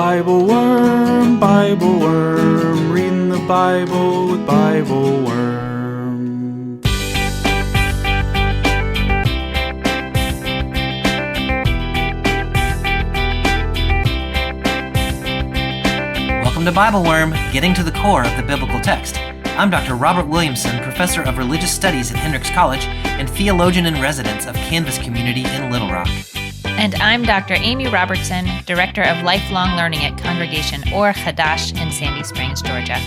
BibleWorm, BibleWorm, reading the Bible with BibleWorm. Welcome to BibleWorm, getting to the core of the biblical text. I'm Dr. Robert Williamson, professor of religious studies at Hendrix College and theologian in residence of Canvas Community in Little Rock. And I'm Dr. Amy Robertson, director of lifelong learning at Congregation or Chadash in Sandy Springs, Georgia.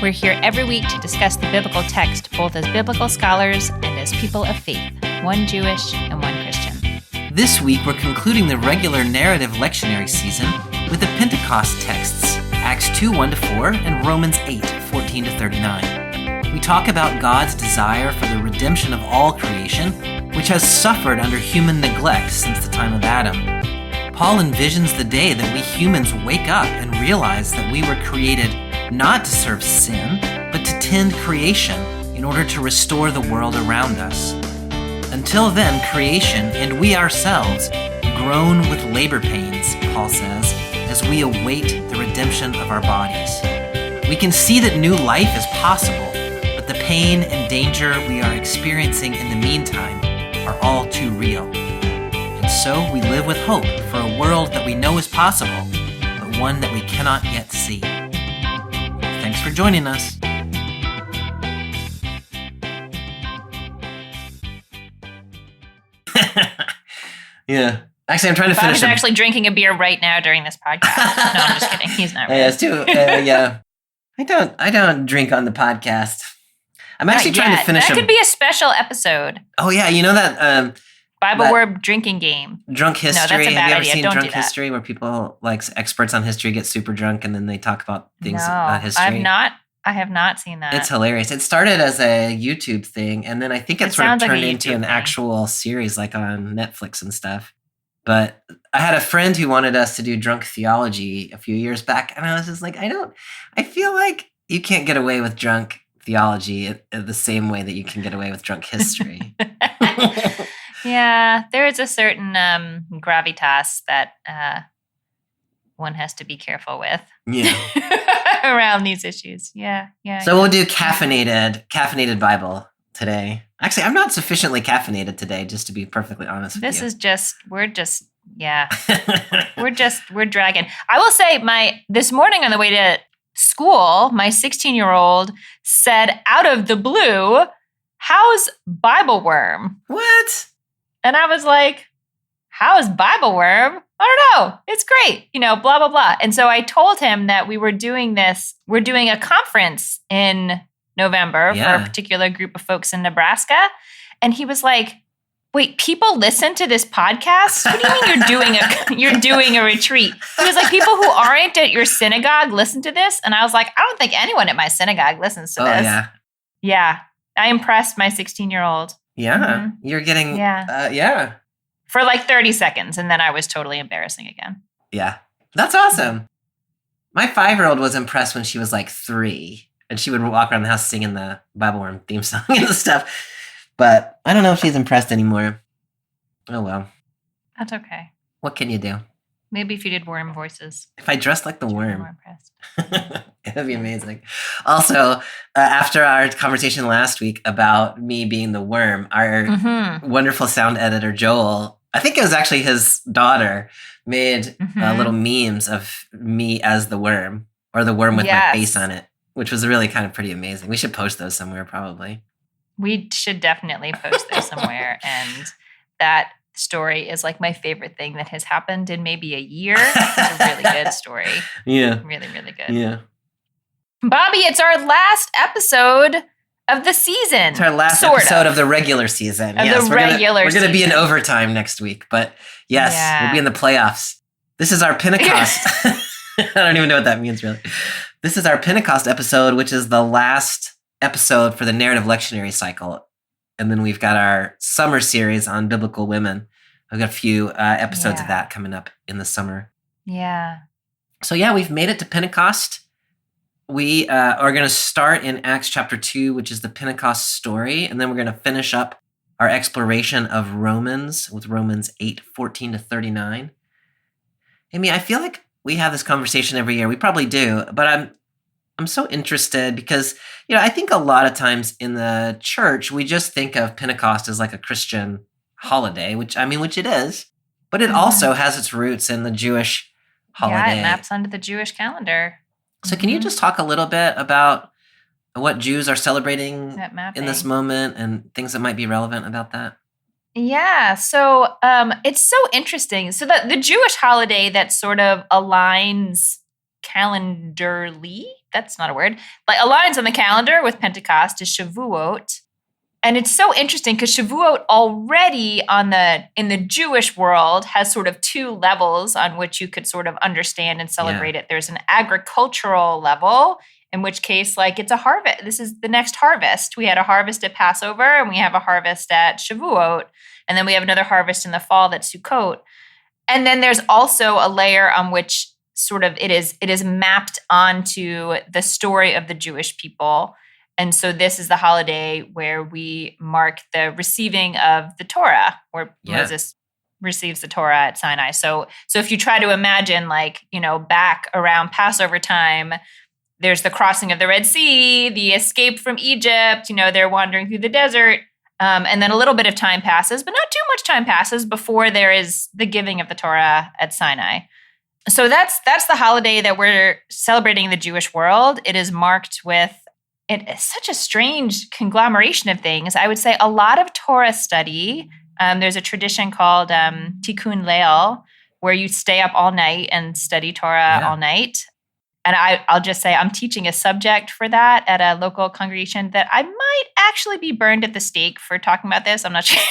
We're here every week to discuss the biblical text, both as biblical scholars and as people of faith, one Jewish and one Christian. This week, we're concluding the regular Narrative Lectionary season with the Pentecost texts, Acts 2, 1-4, and Romans 8, 14-39. We talk about God's desire for the redemption of all creation, which has suffered under human neglect since the time of Adam. Paul envisions the day that we humans wake up and realize that we were created not to serve sin, but to tend creation in order to restore the world around us. Until then, creation and we ourselves groan with labor pains, Paul says, as we await the redemption of our bodies. We can see that new life is possible, but the pain and danger we are experiencing in the meantime are all too real. And so we live with hope for a world that we know is possible, but one that we cannot yet see. Thanks for joining us. Yeah. Actually, I'm trying to Bob finish. is actually drinking a beer right now during this podcast. No, I'm just kidding. He's not. Really. Yeah, it's too. Yeah. I don't drink on the podcast. I'm actually trying to finish. That could be a special episode. Oh yeah, you know that BibleWorm drinking game. Drunk history. No, that's a bad Have you ever idea. seen Don't drunk do that. history where people like experts on history get super drunk and then they talk about things about history? I have not seen that. It's hilarious. It started as a YouTube thing, and then I think it sort of turned into an actual series, like on Netflix and stuff. But I had a friend who wanted us to do drunk theology a few years back, and I was just like, I feel like you can't get away with drunk theology the same way that you can get away with drunk history. Yeah, there is a certain gravitas that one has to be careful with. Yeah. Around these issues. Yeah. So we'll do caffeinated Bible today. Actually, I'm not sufficiently caffeinated today, just to be perfectly honest with you. We're dragging. I will say this morning on the way to school, my 16-year-old said out of the blue, "How's BibleWorm?" What? And I was like, "How's BibleWorm? I don't know. It's great, blah, blah, blah." And so I told him that we're doing a conference in November for a particular group of folks in Nebraska. And he was like, "Wait, people listen to this podcast? What do you mean you're doing a retreat?" He was like, "People who aren't at your synagogue listen to this?" And I was like, "I don't think anyone at my synagogue listens to this." Yeah. Yeah. I impressed my 16-year-old. Yeah. Mm-hmm. You're getting, For like 30 seconds. And then I was totally embarrassing again. Yeah. That's awesome. My 5-year-old was impressed when she was like 3. And she would walk around the house singing the BibleWorm theme song and stuff. But I don't know if she's impressed anymore. Oh, well. That's okay. What can you do? Maybe if you did worm voices. If I dressed like the worm. More impressed. It'd be amazing. Also, after our conversation last week about me being the worm, our wonderful sound editor, Joel, I think it was actually his daughter, made little memes of me as the worm, or the worm with my face on it, which was really kind of pretty amazing. We should post those somewhere, probably. We should definitely post those somewhere. And that story is like my favorite thing that has happened in maybe a year. It's a really good story. Yeah. Really, really good. Yeah. Bobby, it's our last episode of the season. It's our last episode of the regular season. We're going to be in overtime next week. But yes, we'll be in the playoffs. This is our Pentecost. I don't even know what that means, really. This is our Pentecost episode, which is the last episode for the Narrative Lectionary cycle. And then we've got our summer series on biblical women. I've got a few episodes of that coming up in the summer. Yeah. So we've made it to Pentecost. We are going to start in Acts chapter 2, which is the Pentecost story. And then we're going to finish up our exploration of Romans with Romans 8, 14-39. Amy, I feel like we have this conversation every year. We probably do, but I'm so interested because, I think a lot of times in the church, we just think of Pentecost as like a Christian holiday, which it is, but it also has its roots in the Jewish holiday. Yeah, it maps onto the Jewish calendar. So can you just talk a little bit about what Jews are celebrating in this moment and things that might be relevant about that? Yeah, so it's so interesting. So the Jewish holiday that sort of aligns calendarly, that's not a word, like aligns on the calendar with Pentecost is Shavuot. And it's so interesting because Shavuot already in the Jewish world has sort of two levels on which you could sort of understand and celebrate it. There's an agricultural level, in which case, like, it's a harvest. This is the next harvest. We had a harvest at Passover, and we have a harvest at Shavuot. And then we have another harvest in the fall that's Sukkot. And then there's also a layer on which sort of it is mapped onto the story of the Jewish people. And so this is the holiday where we mark the receiving of the Torah, where Moses receives the Torah at Sinai. So if you try to imagine, like, back around Passover time, there's the crossing of the Red Sea, the escape from Egypt, they're wandering through the desert. And then a little bit of time passes, but not too much time passes before there is the giving of the Torah at Sinai. So that's the holiday that we're celebrating in the Jewish world. It is marked with it's such a strange conglomeration of things. I would say a lot of Torah study. There's a tradition called Tikkun Leil, where you stay up all night and study Torah all night. And I'll just say I'm teaching a subject for that at a local congregation that I might actually be burned at the stake for talking about this. I'm not sure.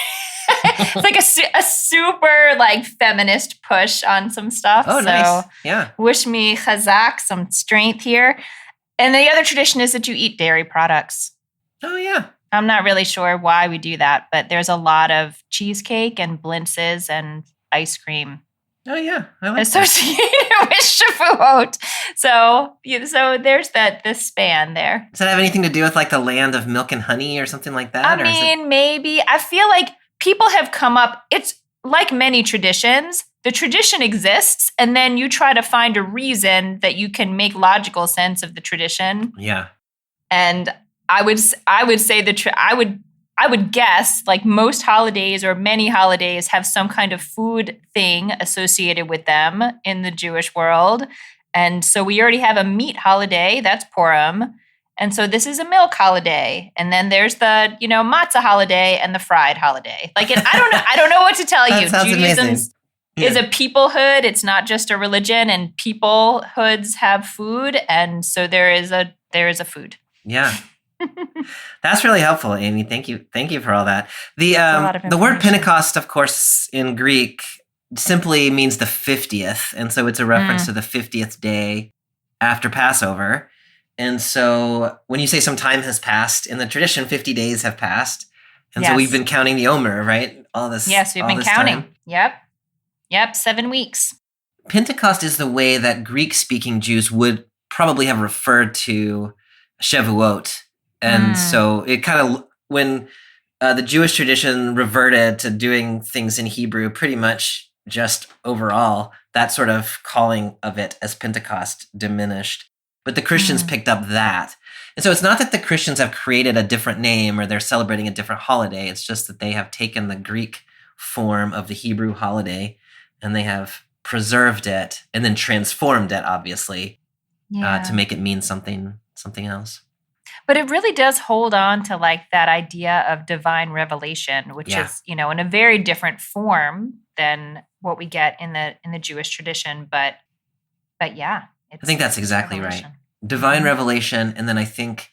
It's like a super like feminist push on some stuff. Oh, nice. Yeah. Wish me chazak, some strength here. And the other tradition is that you eat dairy products. Oh, yeah. I'm not really sure why we do that, but there's a lot of cheesecake and blintzes and ice cream. Oh, yeah. I like associated with Shavuot. So there's this span there. Does that have anything to do with like the land of milk and honey or something like that? Maybe. I feel like people have come up, it's like many traditions. The tradition exists, and then you try to find a reason that you can make logical sense of the tradition. Yeah. And I would say I would guess like most holidays or many holidays have some kind of food thing associated with them in the Jewish world. And so we already have a meat holiday, that's Purim. And so this is a milk holiday. And then there's the, matzah holiday and the fried holiday. Like, I don't know what to tell you. Judaism is a peoplehood. It's not just a religion, and peoplehoods have food. And so there is a food. Yeah. That's really helpful, Amy. Thank you for all that. The word Pentecost, of course, in Greek simply means the 50th. And so it's a reference to the 50th day after Passover. And so when you say some time has passed, in the tradition, 50 days have passed. And so we've been counting the Omer, right? Yes, we've been counting. Time. Yep, 7 weeks. Pentecost is the way that Greek-speaking Jews would probably have referred to Shavuot. And so it kind of, when the Jewish tradition reverted to doing things in Hebrew, pretty much just overall, that sort of calling of it as Pentecost diminished. But the Christians picked up that. And so it's not that the Christians have created a different name or they're celebrating a different holiday. It's just that they have taken the Greek form of the Hebrew holiday and they have preserved it and then transformed it, obviously, to make it mean something else. But it really does hold on to like that idea of divine revelation, which is, in a very different form than what we get in the Jewish tradition. But yeah. I think that's exactly right. Divine revelation. And then I think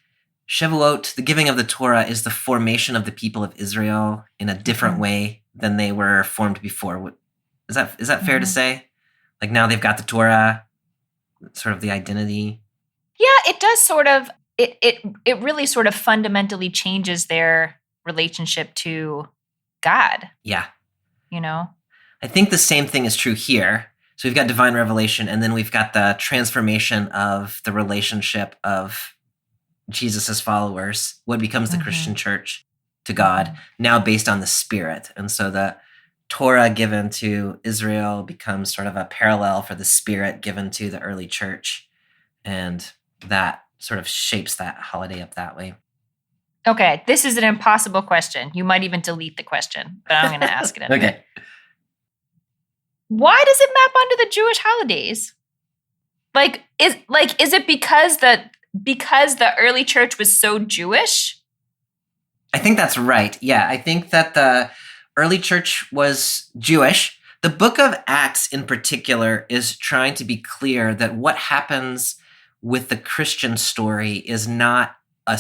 Shavuot, the giving of the Torah, is the formation of the people of Israel in a different way than they were formed before. Is that fair to say? Like now they've got the Torah, sort of the identity. Yeah, it does sort of. It really sort of fundamentally changes their relationship to God. Yeah. I think the same thing is true here. So we've got divine revelation, and then we've got the transformation of the relationship of Jesus's followers, what becomes the Christian church, to God, now based on the Spirit. And so Torah given to Israel becomes sort of a parallel for the Spirit given to the early church. And that sort of shapes that holiday up that way. Okay, this is an impossible question. You might even delete the question, but I'm going to ask it anyway. Okay. Why does it map onto the Jewish holidays? Is it because the early church was so Jewish? I think that's right. Yeah, I think that the early church was Jewish. The book of Acts in particular is trying to be clear that what happens with the Christian story is not a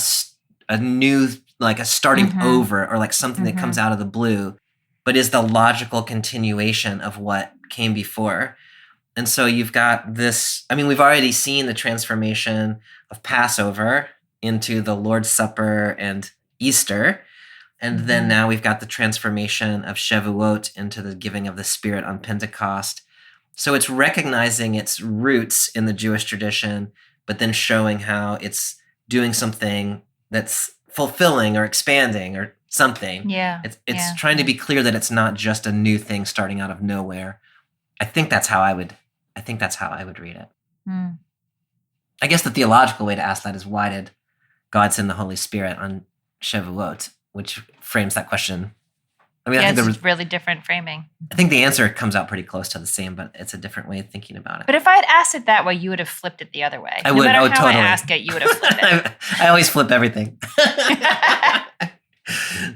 new, like a starting over or like something that comes out of the blue, but is the logical continuation of what came before. And so you've got this, I mean, we've already seen the transformation of Passover into the Lord's Supper and Easter. And then now we've got the transformation of Shavuot into the giving of the Spirit on Pentecost. So it's recognizing its roots in the Jewish tradition, but then showing how it's doing something that's fulfilling or expanding or something. Yeah. It's trying to be clear that it's not just a new thing starting out of nowhere. I think that's how I would read it. I guess the theological way to ask that is, why did God send the Holy Spirit on Shavuot, which frames that question. I mean, I think it's really different framing. I think the answer comes out pretty close to the same, but it's a different way of thinking about it. But if I had asked it that way, you would have flipped it the other way. I would. No matter how totally. I ask it, you would have flipped it. I always flip everything.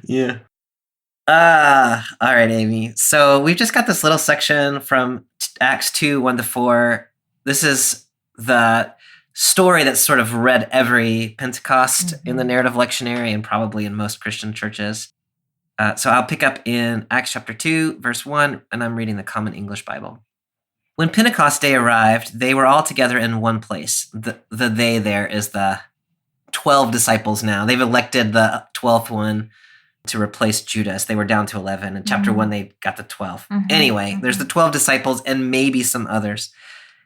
Yeah. All right, Amy. So we've just got this little section from Acts 2, 1-4. This is the story that's sort of read every Pentecost in the Narrative Lectionary and probably in most Christian churches. So I'll pick up in Acts chapter 2, verse 1, and I'm reading the Common English Bible. When Pentecost Day arrived, they were all together in one place. The they there is the 12 disciples now. They've elected the 12th one to replace Judas. They were down to 11. In chapter 1, they got the 12. Anyway, there's the 12 disciples and maybe some others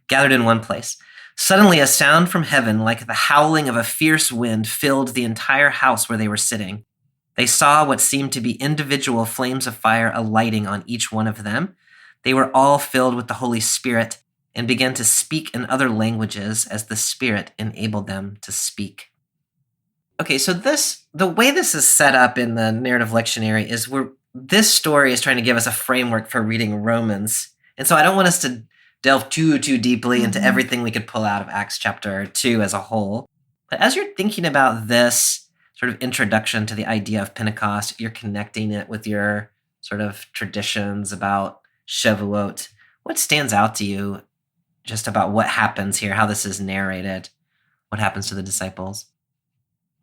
gathered in one place. Suddenly, a sound from heaven, like the howling of a fierce wind, filled the entire house where they were sitting. They saw what seemed to be individual flames of fire alighting on each one of them. They were all filled with the Holy Spirit and began to speak in other languages as the Spirit enabled them to speak. Okay, so the way this is set up in the Narrative Lectionary is this story is trying to give us a framework for reading Romans. And so I don't want us to delve too deeply into everything we could pull out of Acts chapter 2 as a whole. But as you're thinking about this sort of introduction to the idea of Pentecost, you're connecting it with your sort of traditions about Shavuot. What stands out to you just about what happens here, how this is narrated, what happens to the disciples?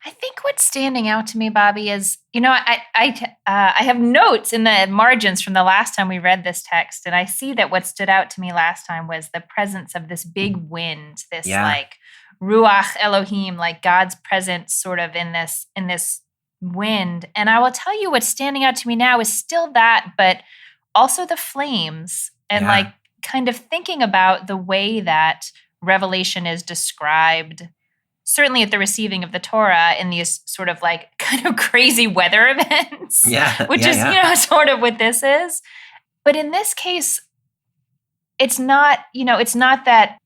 I think what's standing out to me, Bobby, is, I have notes in the margins from the last time we read this text, and I see that what stood out to me last time was the presence of this big wind, this like Ruach Elohim, like God's presence sort of in this wind. And I will tell you what's standing out to me now is still that, but also the flames and like kind of thinking about the way that Revelation is described, certainly at the receiving of the Torah, in these sort of like kind of crazy weather events, which is, sort of what this is. But in this case, it's not that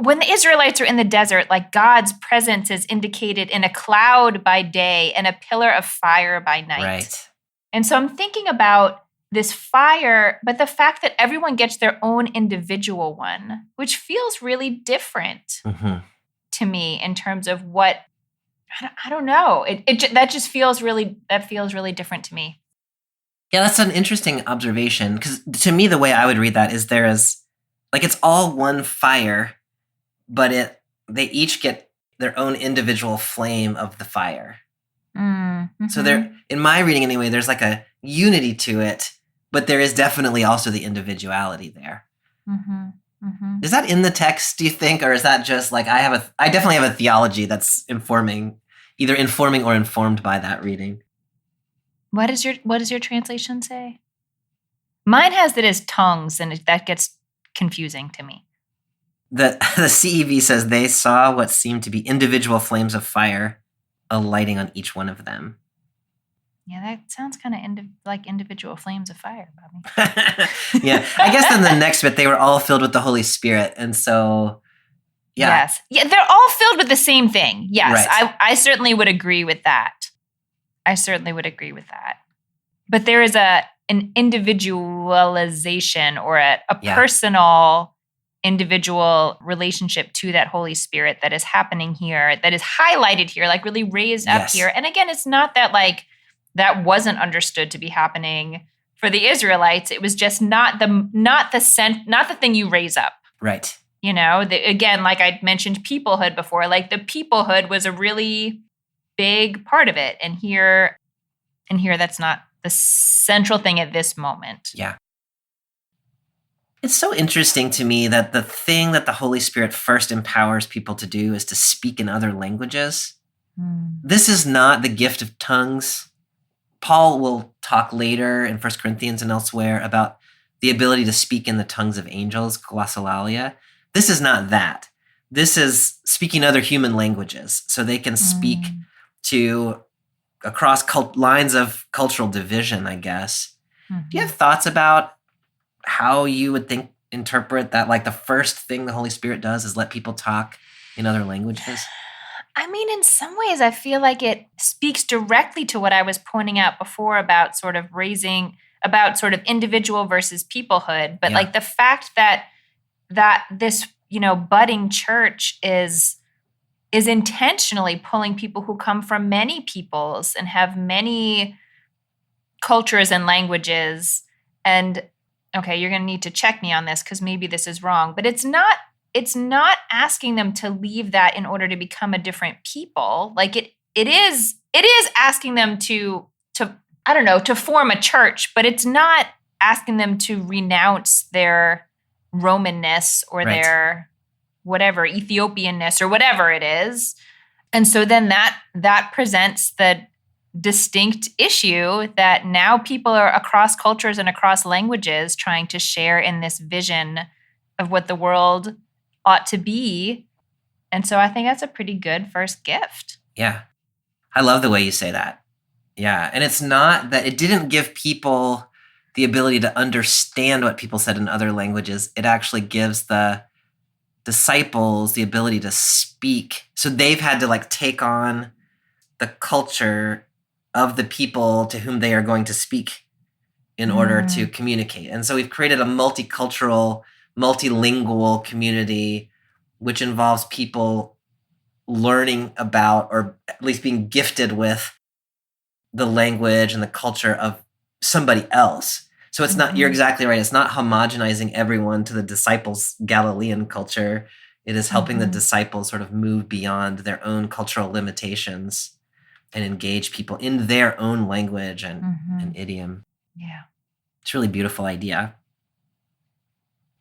when the Israelites are in the desert, like God's presence is indicated in a cloud by day and a pillar of fire by night. Right. And so I'm thinking about this fire, but the fact that everyone gets their own individual one, which feels really different to me in terms of what, I don't know. That feels really different to me. Yeah, that's an interesting observation, because to me, the way I would read that is there is, like, it's all one fire, but they each get their own individual flame of the fire. So there, in my reading anyway, there's like a unity to it, but there is definitely also the individuality there. Is that in the text, do you think, or is that just like I definitely have a theology that's either informing or informed by that reading? What does your translation say? Mine has it as tongues, and that gets confusing to me. The CEV says they saw what seemed to be individual flames of fire alighting on each one of them. Yeah, that sounds kind of like individual flames of fire, Bobby. Yeah, I guess in the next bit, they were all filled with the Holy Spirit. And so, yeah. Yes. Yeah, they're all filled with the same thing. Yes, Right. I certainly would agree with that. But there is an individualization or a Yeah. personal individual relationship to that Holy Spirit that is happening here, that is highlighted here, like really raised up Yes. here. And again, it's not that like that wasn't understood to be happening for the Israelites. It was just not the thing you raise up. Right. You know, again, like I mentioned peoplehood before, like the peoplehood was a really big part of it. And here that's not the central thing at this moment. Yeah. It's so interesting to me that the thing that the Holy Spirit first empowers people to do is to speak in other languages. This is not the gift of tongues. Paul will talk later in 1 Corinthians and elsewhere about the ability to speak in the tongues of angels, glossolalia. This is not that. This is speaking other human languages so they can speak to across lines of cultural division, I guess. Do you have thoughts about how you would interpret that? Like the first thing the Holy Spirit does is let people talk in other languages? I mean, in some ways, I feel like it speaks directly to what I was pointing out before about sort of individual versus peoplehood. But like the fact that this, budding church is intentionally pulling people who come from many peoples and have many cultures and languages. And okay, you're going to need to check me on this because maybe this is wrong, but it's not asking them to leave that in order to become a different people. Like it is asking them to I don't know, to form a church, but it's not asking them to renounce their Romanness or their whatever, Ethiopianness or whatever it is. And so then that presents the distinct issue that now people are across cultures and across languages trying to share in this vision of what the world ought to be. And so I think that's a pretty good first gift. Yeah. I love the way you say that. Yeah. And it's not that it didn't give people the ability to understand what people said in other languages. It actually gives the disciples the ability to speak. So they've had to take on the culture of the people to whom they are going to speak in order to communicate. And so we've created a multicultural, multilingual community, which involves people learning about, or at least being gifted with, the language and the culture of somebody else. So it's not, you're exactly right. It's not homogenizing everyone to the disciples' Galilean culture. It is helping the disciples sort of move beyond their own cultural limitations and engage people in their own language and idiom. Yeah. It's a really beautiful idea.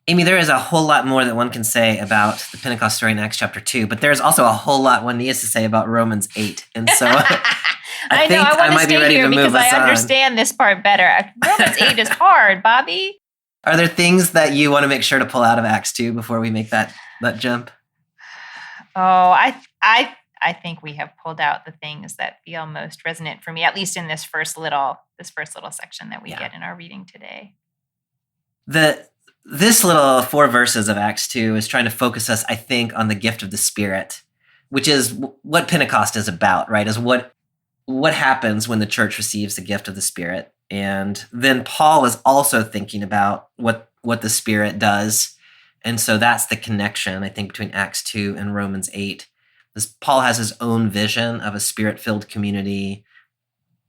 Amy, there is a whole lot more that one can say about the Pentecost story in Acts chapter 2, but there's also a whole lot one needs to say about Romans 8. And so I think I want to stay here because I understand this part better. Romans 8 is hard, Bobby. Are there things that you want to make sure to pull out of Acts 2 before we make that jump? Oh, I think we have pulled out the things that feel most resonant for me, at least in this first little section that we get in our reading today. This little 4 verses of Acts 2 is trying to focus us, I think, on the gift of the Spirit, which is what Pentecost is about, right? Is what happens when the church receives the gift of the Spirit. And then Paul is also thinking about what the Spirit does. And so that's the connection, I think, between Acts 2 and Romans 8. Paul has his own vision of a Spirit-filled community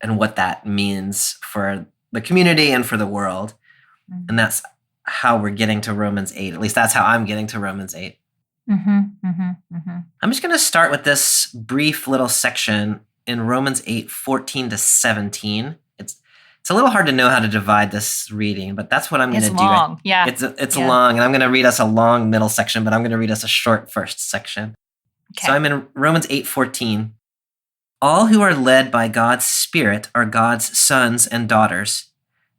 and what that means for the community and for the world. And that's how we're getting to Romans 8. At least that's how I'm getting to Romans 8. I'm just going to start with this brief little section in Romans 8, 14 to 17. It's a little hard to know how to divide this reading, but that's what I'm going to do. It's long. Yeah. It's long, and I'm going to read us a long middle section, but I'm going to read us a short first section. Okay. So I'm in Romans 8:14. All who are led by God's Spirit are God's sons and daughters.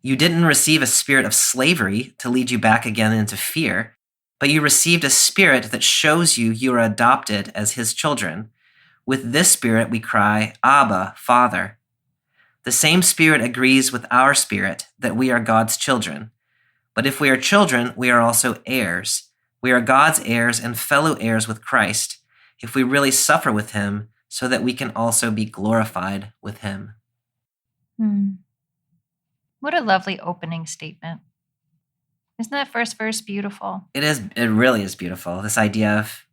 You didn't receive a spirit of slavery to lead you back again into fear, but you received a spirit that shows you are adopted as his children. With this spirit we cry, Abba, Father. The same Spirit agrees with our spirit that we are God's children. But if we are children, we are also heirs. We are God's heirs and fellow heirs with Christ, if we really suffer with him, so that we can also be glorified with him. What a lovely opening statement. Isn't that first verse beautiful? It is. It really is beautiful. This idea of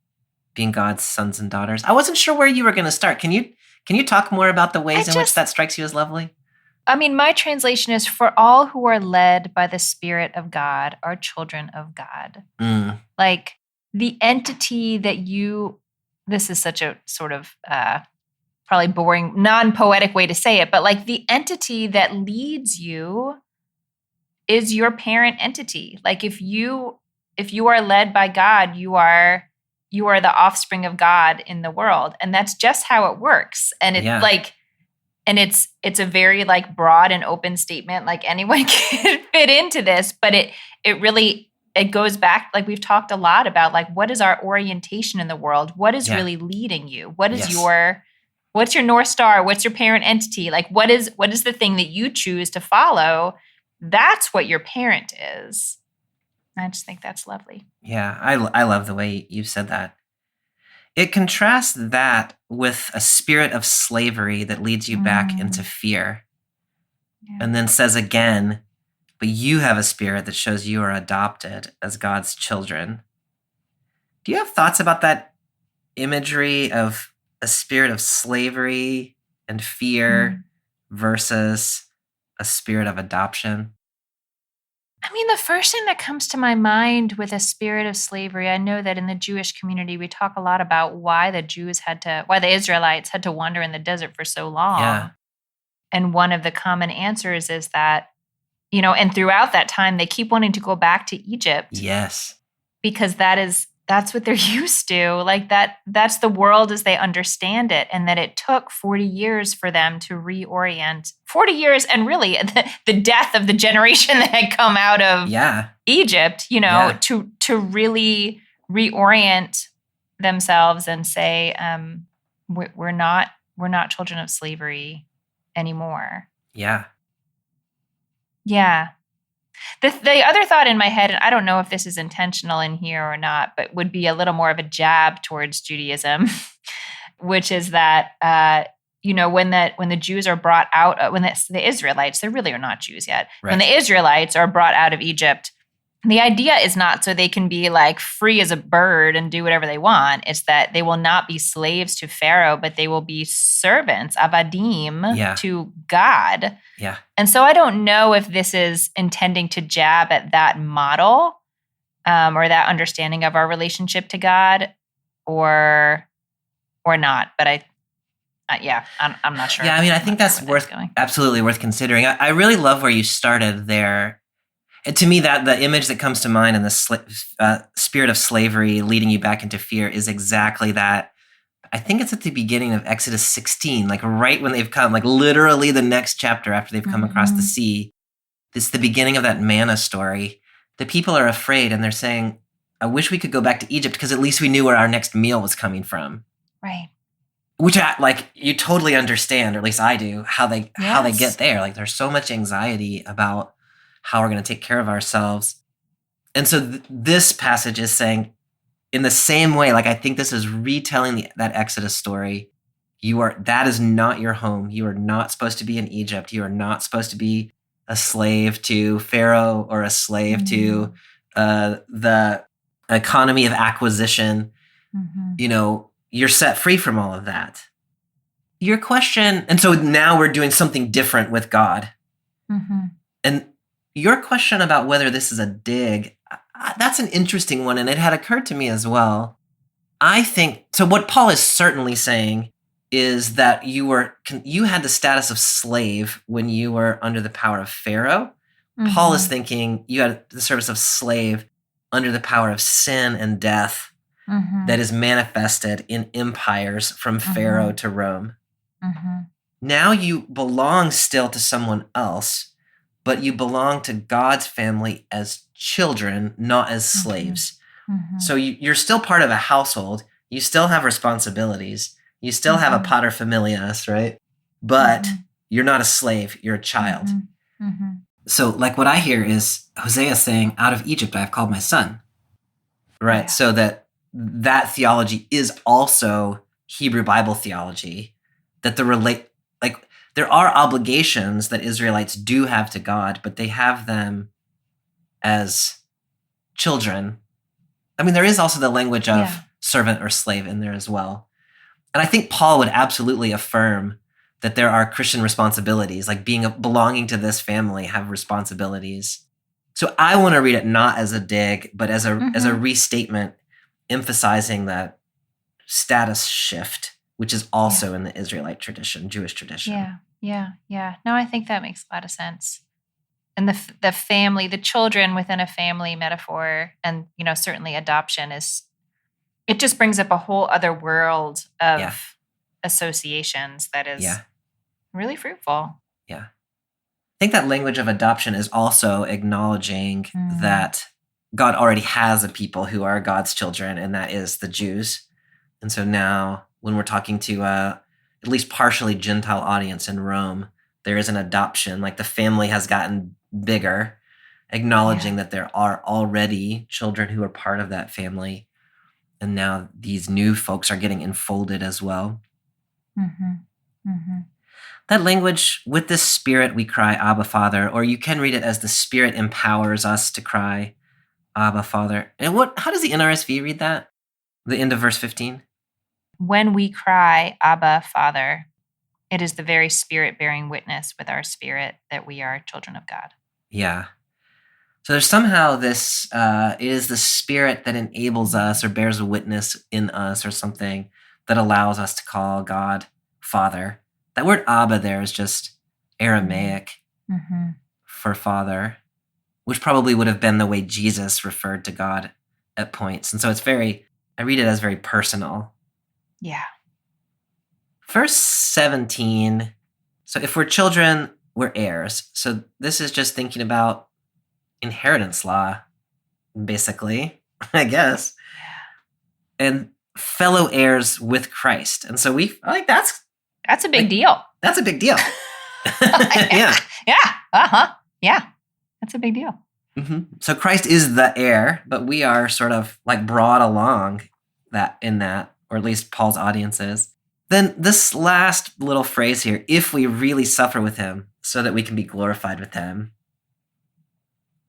being God's sons and daughters. I wasn't sure where you were going to start. Can you talk more about the ways in which that strikes you as lovely? I mean, my translation is, for all who are led by the Spirit of God are children of God. Like the entity that this is such a sort of probably boring, non-poetic way to say it, but like the entity that leads you is your parent entity. Like if you are led by God, you are the offspring of God in the world. And that's just how it works. And it's a very like broad and open statement. Like anyone can fit into this, but it really goes back, like we've talked a lot about, like, what is our orientation in the world? What is really leading you? What is what's your North Star? What's your parent entity? Like, what is the thing that you choose to follow? That's what your parent is. I just think that's lovely. Yeah, I love the way you said that. It contrasts that with a spirit of slavery that leads you back into fear. Yeah. And then says again, but you have a spirit that shows you are adopted as God's children. Do you have thoughts about that imagery of a spirit of slavery and fear versus a spirit of adoption? I mean, the first thing that comes to my mind with a spirit of slavery, I know that in the Jewish community, we talk a lot about why the Israelites had to wander in the desert for so long. Yeah. And one of the common answers is that, and throughout that time, they keep wanting to go back to Egypt. Yes. Because that's what they're used to. Like that's the world as they understand it. And that it took 40 years for them to reorient. 40 years and really the death of the generation that had come out of Egypt, to really reorient themselves and say, we're not children of slavery anymore. Yeah. Yeah. The other thought in my head, and I don't know if this is intentional in here or not, but would be a little more of a jab towards Judaism, which is that, when the Jews are brought out, when the Israelites, they really are not Jews yet. Right. When the Israelites are brought out of Egypt, the idea is not so they can be like free as a bird and do whatever they want. It's that they will not be slaves to Pharaoh, but they will be servants, avadim, to God. Yeah. And so I don't know if this is intending to jab at that model or that understanding of our relationship to God or not. But I'm not sure. Yeah, I mean, I think that's absolutely worth considering. I really love where you started there. To me, that the image that comes to mind in the spirit of slavery leading you back into fear is exactly that. I think it's at the beginning of Exodus 16, like right when they've come, like literally the next chapter after they've come across the sea. It's the beginning of that manna story. The people are afraid and they're saying, I wish we could go back to Egypt because at least we knew where our next meal was coming from. Right. Which you totally understand, or at least I do, how they get there. Like there's so much anxiety about how we're going to take care of ourselves. And so this passage is saying, in the same way, like I think this is retelling that Exodus story. That is not your home. You are not supposed to be in Egypt. You are not supposed to be a slave to Pharaoh or a slave to the economy of acquisition. You're set free from all of that. Your question, and so now we're doing something different with God. And your question about whether this is a dig, that's an interesting one, and it had occurred to me as well. I think, so what Paul is certainly saying is that you had the status of slave when you were under the power of Pharaoh. Paul is thinking you had the service of slave under the power of sin and death that is manifested in empires from Pharaoh to Rome. Now you belong still to someone else, but you belong to God's family as children, not as slaves. So you're still part of a household. You still have responsibilities. You still have a pater familias, right? But You're not a slave, you're a child. Mm-hmm. Mm-hmm. So like what I hear is Hosea saying, out of Egypt I have called my son. Right? Yeah. So that theology is also Hebrew Bible theology, that there are obligations that Israelites do have to God, but they have them as children. I mean, there is also the language of servant or slave in there as well. And I think Paul would absolutely affirm that there are Christian responsibilities, like belonging to this family, have responsibilities. So I want to read it not as a dig, but as a restatement, emphasizing that status shift, which is also in the Israelite tradition, Jewish tradition. Yeah. No, I think that makes a lot of sense. And the family, the children within a family metaphor, and certainly adoption it just brings up a whole other world of associations that is really fruitful. Yeah. I think that language of adoption is also acknowledging that God already has a people who are God's children, and that is the Jews. And so now when we're talking to at least partially Gentile audience in Rome, there is an adoption, like the family has gotten bigger, acknowledging that there are already children who are part of that family. And now these new folks are getting enfolded as well. Mm-hmm. Mm-hmm. That language, with the Spirit we cry, Abba, Father, or you can read it as the Spirit empowers us to cry, Abba, Father. And how does the NRSV read that? The end of verse 15? When we cry, Abba, Father, it is the very Spirit bearing witness with our spirit that we are children of God. Yeah. So there's somehow this, it is the Spirit that enables us or bears a witness in us or something that allows us to call God Father. That word Abba there is just Aramaic for Father, which probably would have been the way Jesus referred to God at points. And so I read it as very personal. Yeah. Verse 17, so if we're children, we're heirs. So this is just thinking about inheritance law, basically, I guess. And fellow heirs with Christ. And so that's a big deal. That's a big deal. Yeah. Yeah. That's a big deal. Mm-hmm. So Christ is the heir, but we are sort of like brought along in that, or at least Paul's audience is. Then this last little phrase here, if we really suffer with him so that we can be glorified with him.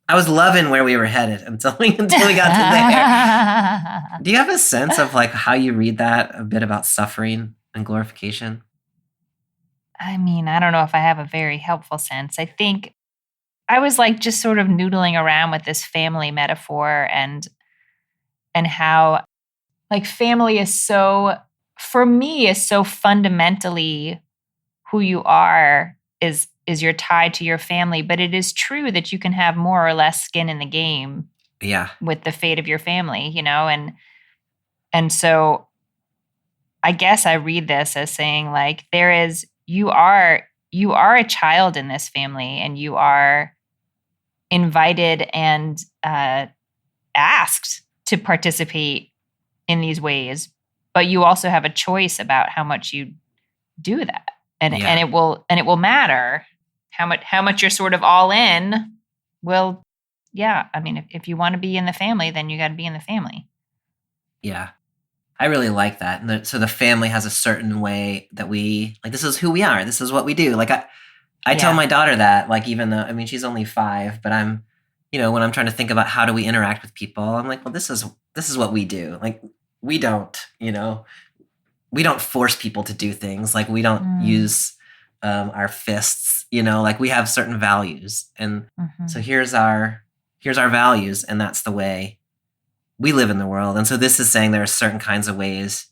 I was loving where we were headed until we got to there. Do you have a sense of like how you read that, a bit about suffering and glorification? I mean, I don't know if I have a very helpful sense. I think I was like just sort of noodling around with this family metaphor and how like family is so fundamentally who you are is you're tied to your family. But it is true that you can have more or less skin in the game with the fate of your family, and so I guess I read this as saying like you are a child in this family, and you are invited and asked to participate in these ways, but you also have a choice about how much you do that, and it will matter how much you're sort of all in. Will, I mean, if you want to be in the family, then you got to be in the family. Yeah. I really like that. And so the family has a certain way that we, like, this is who we are. This is what we do. Like, I tell my daughter that, like, even though, I mean, she's only 5, but I'm, when I'm trying to think about how do we interact with people, I'm like, well, this is what we do. Like, we don't force people to do things. Like, we don't use our fists, like we have certain values. And so here's our values, and that's the way we live in the world. And so this is saying there are certain kinds of ways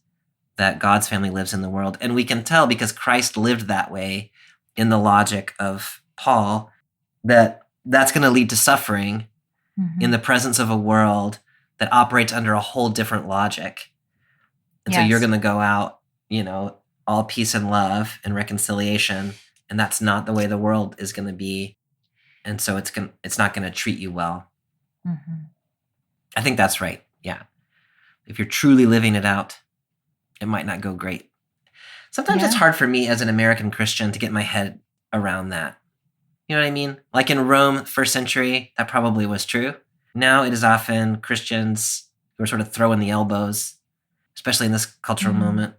that God's family lives in the world. And we can tell because Christ lived that way in the logic of Paul, that's going to lead to suffering in the presence of a world that operates under a whole different logic. And so you're going to go out, all peace and love and reconciliation. And that's not the way the world is going to be. And so it's not going to treat you well. I think that's right. Yeah. If you're truly living it out, it might not go great. Sometimes it's hard for me as an American Christian to get my head around that. You know what I mean? Like in Rome, first century, that probably was true. Now it is often Christians who are sort of throwing the elbows, especially in this cultural moment.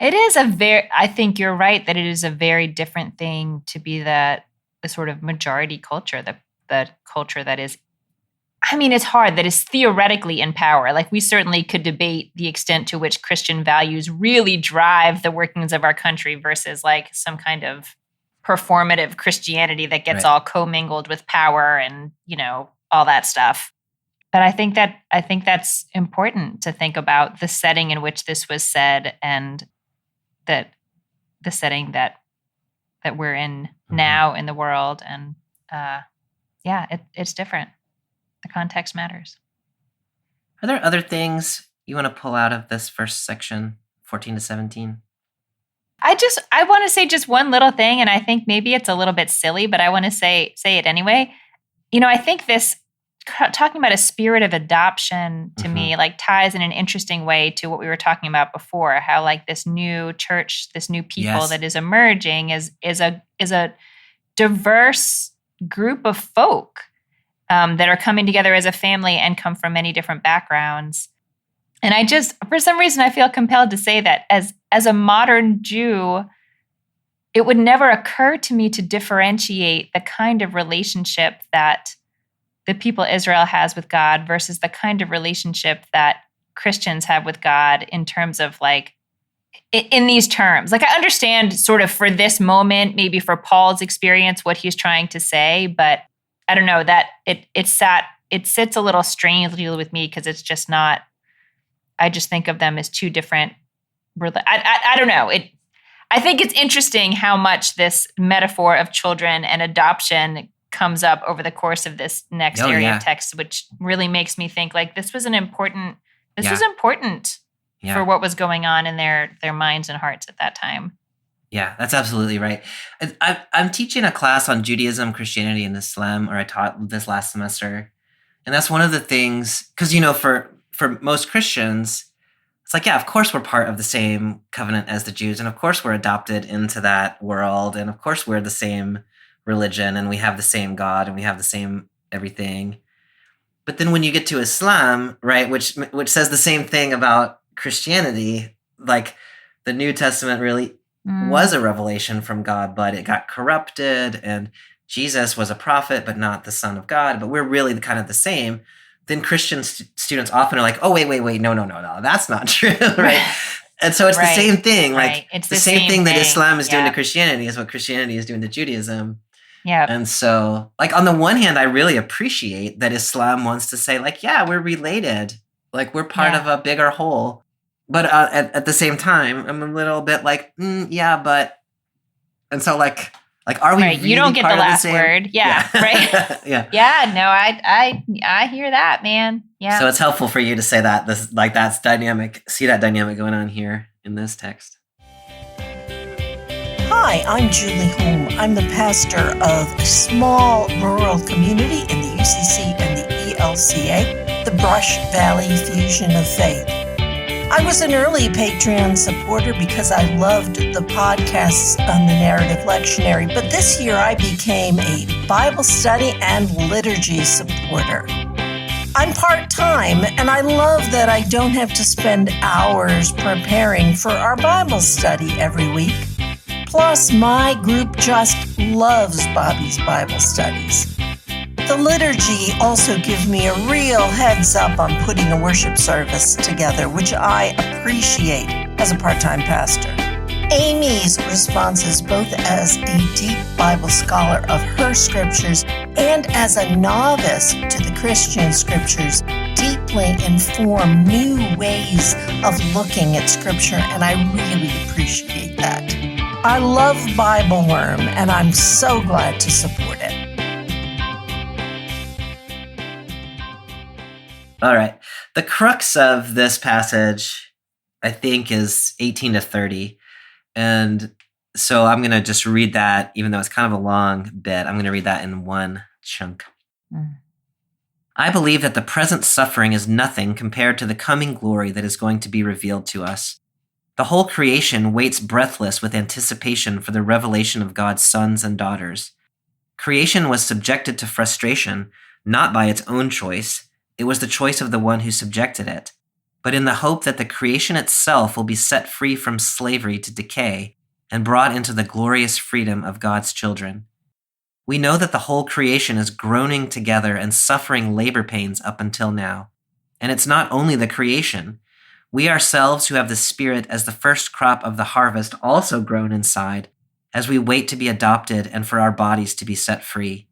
It is I think you're right that it is a very different thing to be the sort of majority culture, the culture that is, I mean, it's hard, that is theoretically in power. Like we certainly could debate the extent to which Christian values really drive the workings of our country versus like some kind of performative Christianity that gets all commingled with power and, all that stuff. But I think that's important to think about the setting in which this was said, and that the setting that we're in now in the world. And it's different. The context matters. Are there other things you want to pull out of this first section, 14 to 17? I want to say just one little thing, and I think maybe it's a little bit silly, but I want to say it anyway. I think this, talking about a spirit of adoption to me, like ties in an interesting way to what we were talking about before, how like this new church, this new people that is emerging is a diverse group of folk that are coming together as a family and come from many different backgrounds. And I just, for some reason, I feel compelled to say that as a modern Jew, it would never occur to me to differentiate the kind of relationship that the people Israel has with God versus the kind of relationship that Christians have with God in terms of like, in these terms. Like I understand sort of for this moment, maybe for Paul's experience, what he's trying to say, but I don't know, that it sits a little strangely with me because it's just not, I just think of them as two different, I don't know. I think it's interesting how much this metaphor of children and adoption comes up over the course of this next area of text, which really makes me think like this was important for what was going on in their minds and hearts at that time. Yeah, that's absolutely right. I'm teaching a class on Judaism, Christianity, and Islam, or I taught this last semester. And that's one of the things, because, for most Christians, it's like, yeah, of course we're part of the same covenant as the Jews. And of course we're adopted into that world. And of course we're the same religion, and we have the same God, and we have the same everything. But then when you get to Islam, right, which says the same thing about Christianity, like the New Testament really was a revelation from God, but it got corrupted, and Jesus was a prophet, but not the Son of God, but we're really kind of the same. Then Christian students often are like, oh, wait, no, that's not true, right? And so it's the same thing. Like it's the same thing that Islam is doing to Christianity is what Christianity is doing to Judaism. Yeah. And so, like, on the one hand, I really appreciate that Islam wants to say, like, yeah, we're related. Like, we're part of a bigger whole. But at the same time, I'm a little bit like, but... And so, like, are we really you don't get the last same? word. Yeah, right? Yeah, no, I hear that, man. Yeah. So it's helpful for you to say that. That's dynamic. See that dynamic going on here in this text. Hi, I'm Julie Holm. I'm the pastor of a small rural community in the UCC and the ELCA, the Brush Valley Fusion of Faith. I was an early Patreon supporter because I loved the podcasts on the Narrative Lectionary, but this year I became a Bible study and liturgy supporter. I'm part-time, and I love that I don't have to spend hours preparing for our Bible study every week. Plus, my group just loves Bobby's Bible studies. The liturgy also gives me a real heads up on putting a worship service together, which I appreciate as a part-time pastor. Amy's responses, both as a deep Bible scholar of her scriptures and as a novice to the Christian scriptures, deeply inform new ways of looking at scripture, and I really appreciate that. I love BibleWorm, and I'm so glad to support it. All right. The crux of this passage, I think, is 18 to 30. And so I'm going to just read that, even though it's kind of a long bit. I'm going to read that in one chunk. I believe that the present suffering is nothing compared to the coming glory that is going to be revealed to us. The whole creation waits breathless with anticipation for the revelation of God's sons and daughters. Creation was subjected to frustration, not by its own choice. It was the choice of the one who subjected it, but in the hope that the creation itself will be set free from slavery to decay and brought into the glorious freedom of God's children. We know that the whole creation is groaning together and suffering labor pains up until now. And it's not only the creation. We ourselves who have the Spirit as the first crop of the harvest also groan inside as we wait to be adopted and for our bodies to be set free.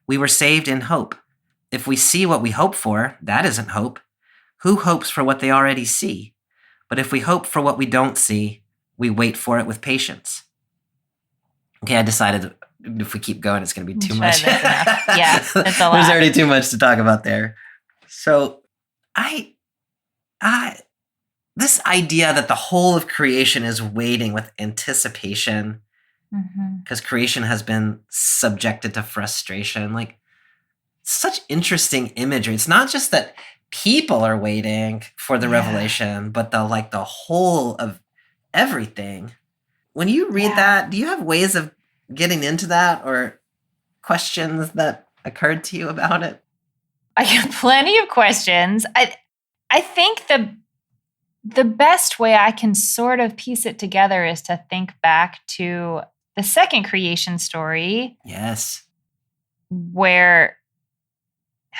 We were saved in hope. If we see what we hope for, that isn't hope. Who hopes for what they already see? But if we hope for what we don't see, we wait for it with patience. Okay, I decided if we keep going, it's going to be too much. Yeah, it's a lot. There's already too much to talk about there. So this idea that the whole of creation is waiting with anticipation because creation has been subjected to frustration, like such interesting imagery. It's not just that people are waiting for the revelation, but the whole of everything. When you read that, do you have ways of getting into that or questions that occurred to you about it? I have plenty of questions. I think the best way I can sort of piece it together is to think back to the second creation story. Yes. Where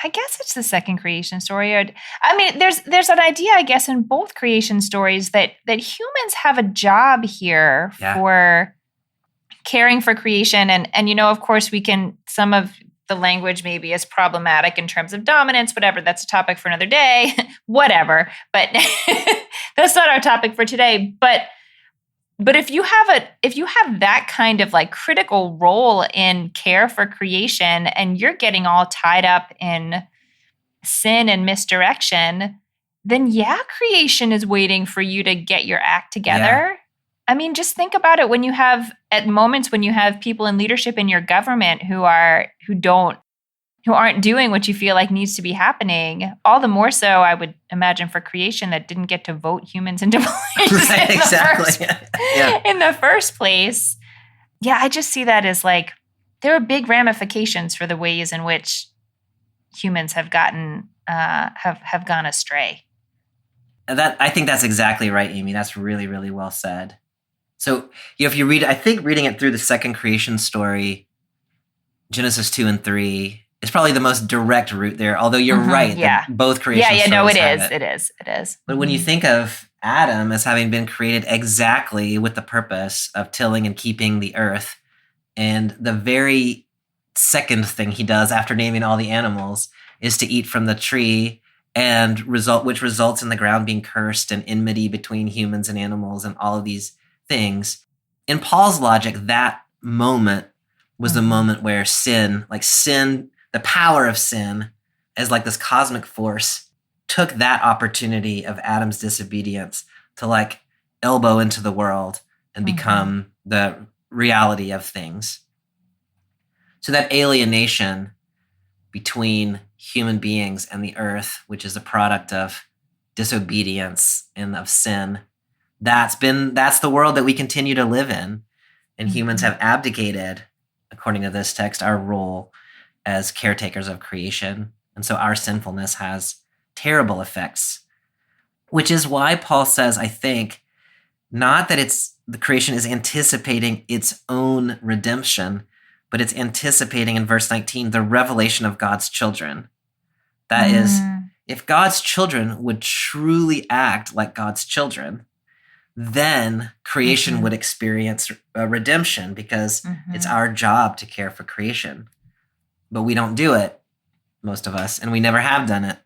I guess it's the second creation story. I mean, there's an idea, I guess, in both creation stories that humans have a job here for caring for creation. And of course, some of the language maybe is problematic in terms of dominance, whatever. That's a topic for another day, whatever. But that's not our topic for today. But if you have that kind of like critical role in care for creation and you're getting all tied up in sin and misdirection, then creation is waiting for you to get your act together. Yeah. I mean, just think about it when you have people in leadership in your government who aren't doing what you feel like needs to be happening. All the more so, I would imagine, for creation that didn't get to vote humans into place in the first place. Yeah, I just see that as like there are big ramifications for the ways in which humans have gone astray. That I think that's exactly right, Amy. That's really, really well said. So, if you read, I think reading it through the second creation story, Genesis 2 and 3, is probably the most direct route there. Although you're right, that both creation stories it is. But when you think of Adam as having been created exactly with the purpose of tilling and keeping the earth, and the very second thing he does after naming all the animals is to eat from the tree, which results in the ground being cursed and enmity between humans and animals and all of these things. In Paul's logic, that moment was the moment where sin, the power of sin as like this cosmic force, took that opportunity of Adam's disobedience to like elbow into the world and become the reality of things. So that alienation between human beings and the earth, which is a product of disobedience and of sin, that's the world that we continue to live in. And humans have abdicated, according to this text, our role as caretakers of creation. And so our sinfulness has terrible effects, which is why Paul says, I think, not that the creation is anticipating its own redemption, but it's anticipating in verse 19, the revelation of God's children. That is, if God's children would truly act like God's children, then creation would experience redemption because it's our job to care for creation. But we don't do it, most of us, and we never have done it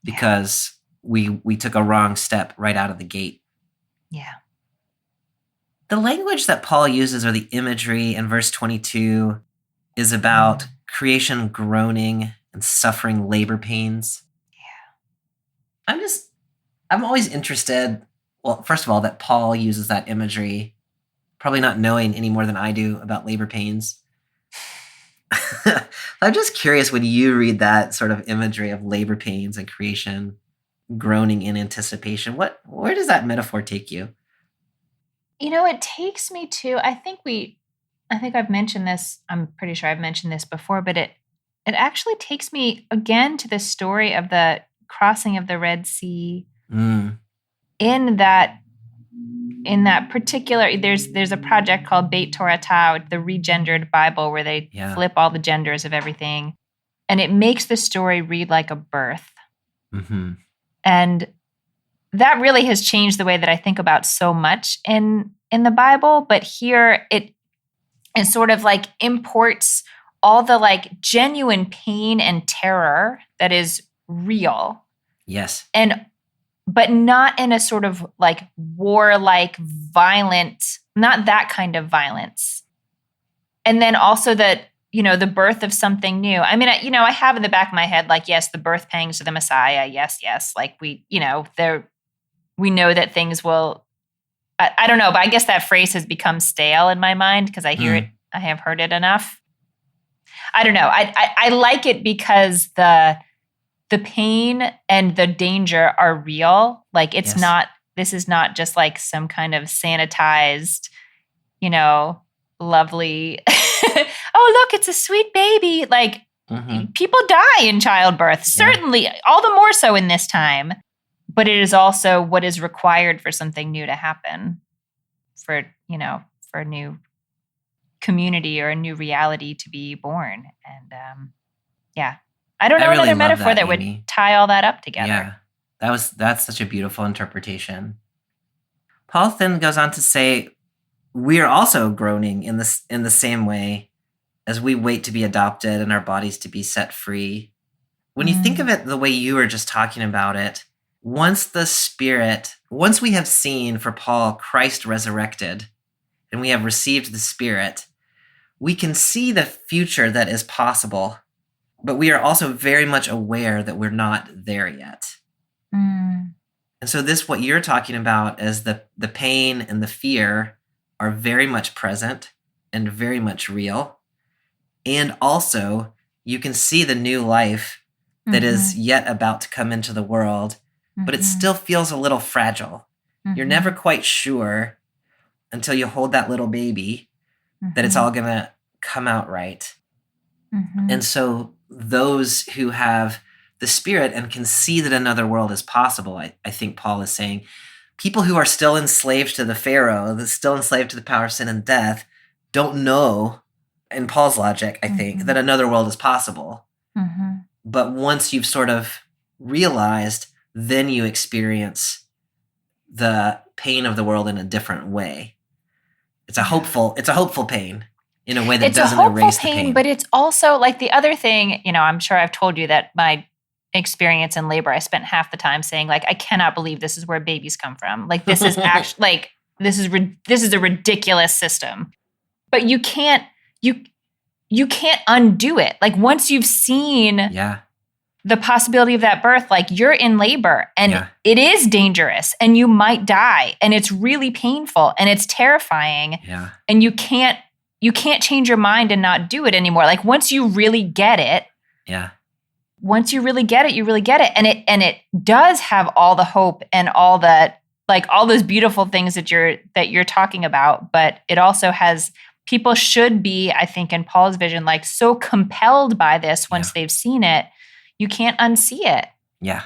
because we took a wrong step right out of the gate. Yeah. The language that Paul uses, or the imagery in verse 22, is about creation groaning and suffering labor pains. Yeah. I'm always interested, well, first of all, that Paul uses that imagery, probably not knowing any more than I do about labor pains. I'm just curious, when you read that sort of imagery of labor pains and creation groaning in anticipation, where does that metaphor take you? It takes me to, I think I've mentioned this, I'm pretty sure I've mentioned this before, but it actually takes me again to the story of the crossing of the Red Sea Mm, in that particular, there's a project called Beit Torah Tau, the regendered Bible, where they yeah. flip all the genders of everything. And it makes the story read like a birth. Mm-hmm. And that really has changed the way that I think about so much in the Bible. But here it sort of like imports all the like genuine pain and terror that is real. Yes. But not in a sort of like warlike, violent, not that kind of violence. And then also that, the birth of something new. I mean, I have in the back of my head, like, yes, the birth pangs of the Messiah. Yes. Like we know that things will, I don't know, but I guess that phrase has become stale in my mind because I hear it, I have heard it enough. I don't know. I like it because the pain and the danger are real. Like it's not, this is not just like some kind of sanitized, lovely, oh, look, it's a sweet baby. Like people die in childbirth, certainly, all the more so in this time. But it is also what is required for something new to happen, for a new community or a new reality to be born. And I don't know really another love metaphor that Amy. would tie all that up together. Yeah, that's such a beautiful interpretation. Paul then goes on to say, we are also groaning in the same way as we wait to be adopted and our bodies to be set free. When you think of it the way you were just talking about it, once we have seen for Paul Christ resurrected and we have received the Spirit, we can see the future that is possible, but we are also very much aware that we're not there yet. And so what you're talking about is the pain and the fear are very much present and very much real. And also you can see the new life that is yet about to come into the world, but it still feels a little fragile. You're never quite sure until you hold that little baby that it's all going to come out right. And so those who have the Spirit and can see that another world is possible, I think Paul is saying, people who are still enslaved to the Pharaoh, that's still enslaved to the power of sin and death, don't know, in Paul's logic, I think, that another world is possible. But once you've sort of realized, then you experience the pain of the world in a different way. It's a hopeful pain in a way that doesn't erase the pain. But it's also like the other thing, I'm sure I've told you that my experience in labor, I spent half the time saying like, I cannot believe this is where babies come from. Like this is actually like, this is a ridiculous system, but you can't undo it. Like once you've seen the possibility of that birth, like you're in labor and it is dangerous and you might die and it's really painful and it's terrifying and you can't change your mind and not do it anymore. Like once you really get it, once you really get it, you really get it. And it does have all the hope and all that, like all those beautiful things that you're talking about, but it also has, people should be, I think in Paul's vision, like so compelled by this once they've seen it, you can't unsee it. Yeah.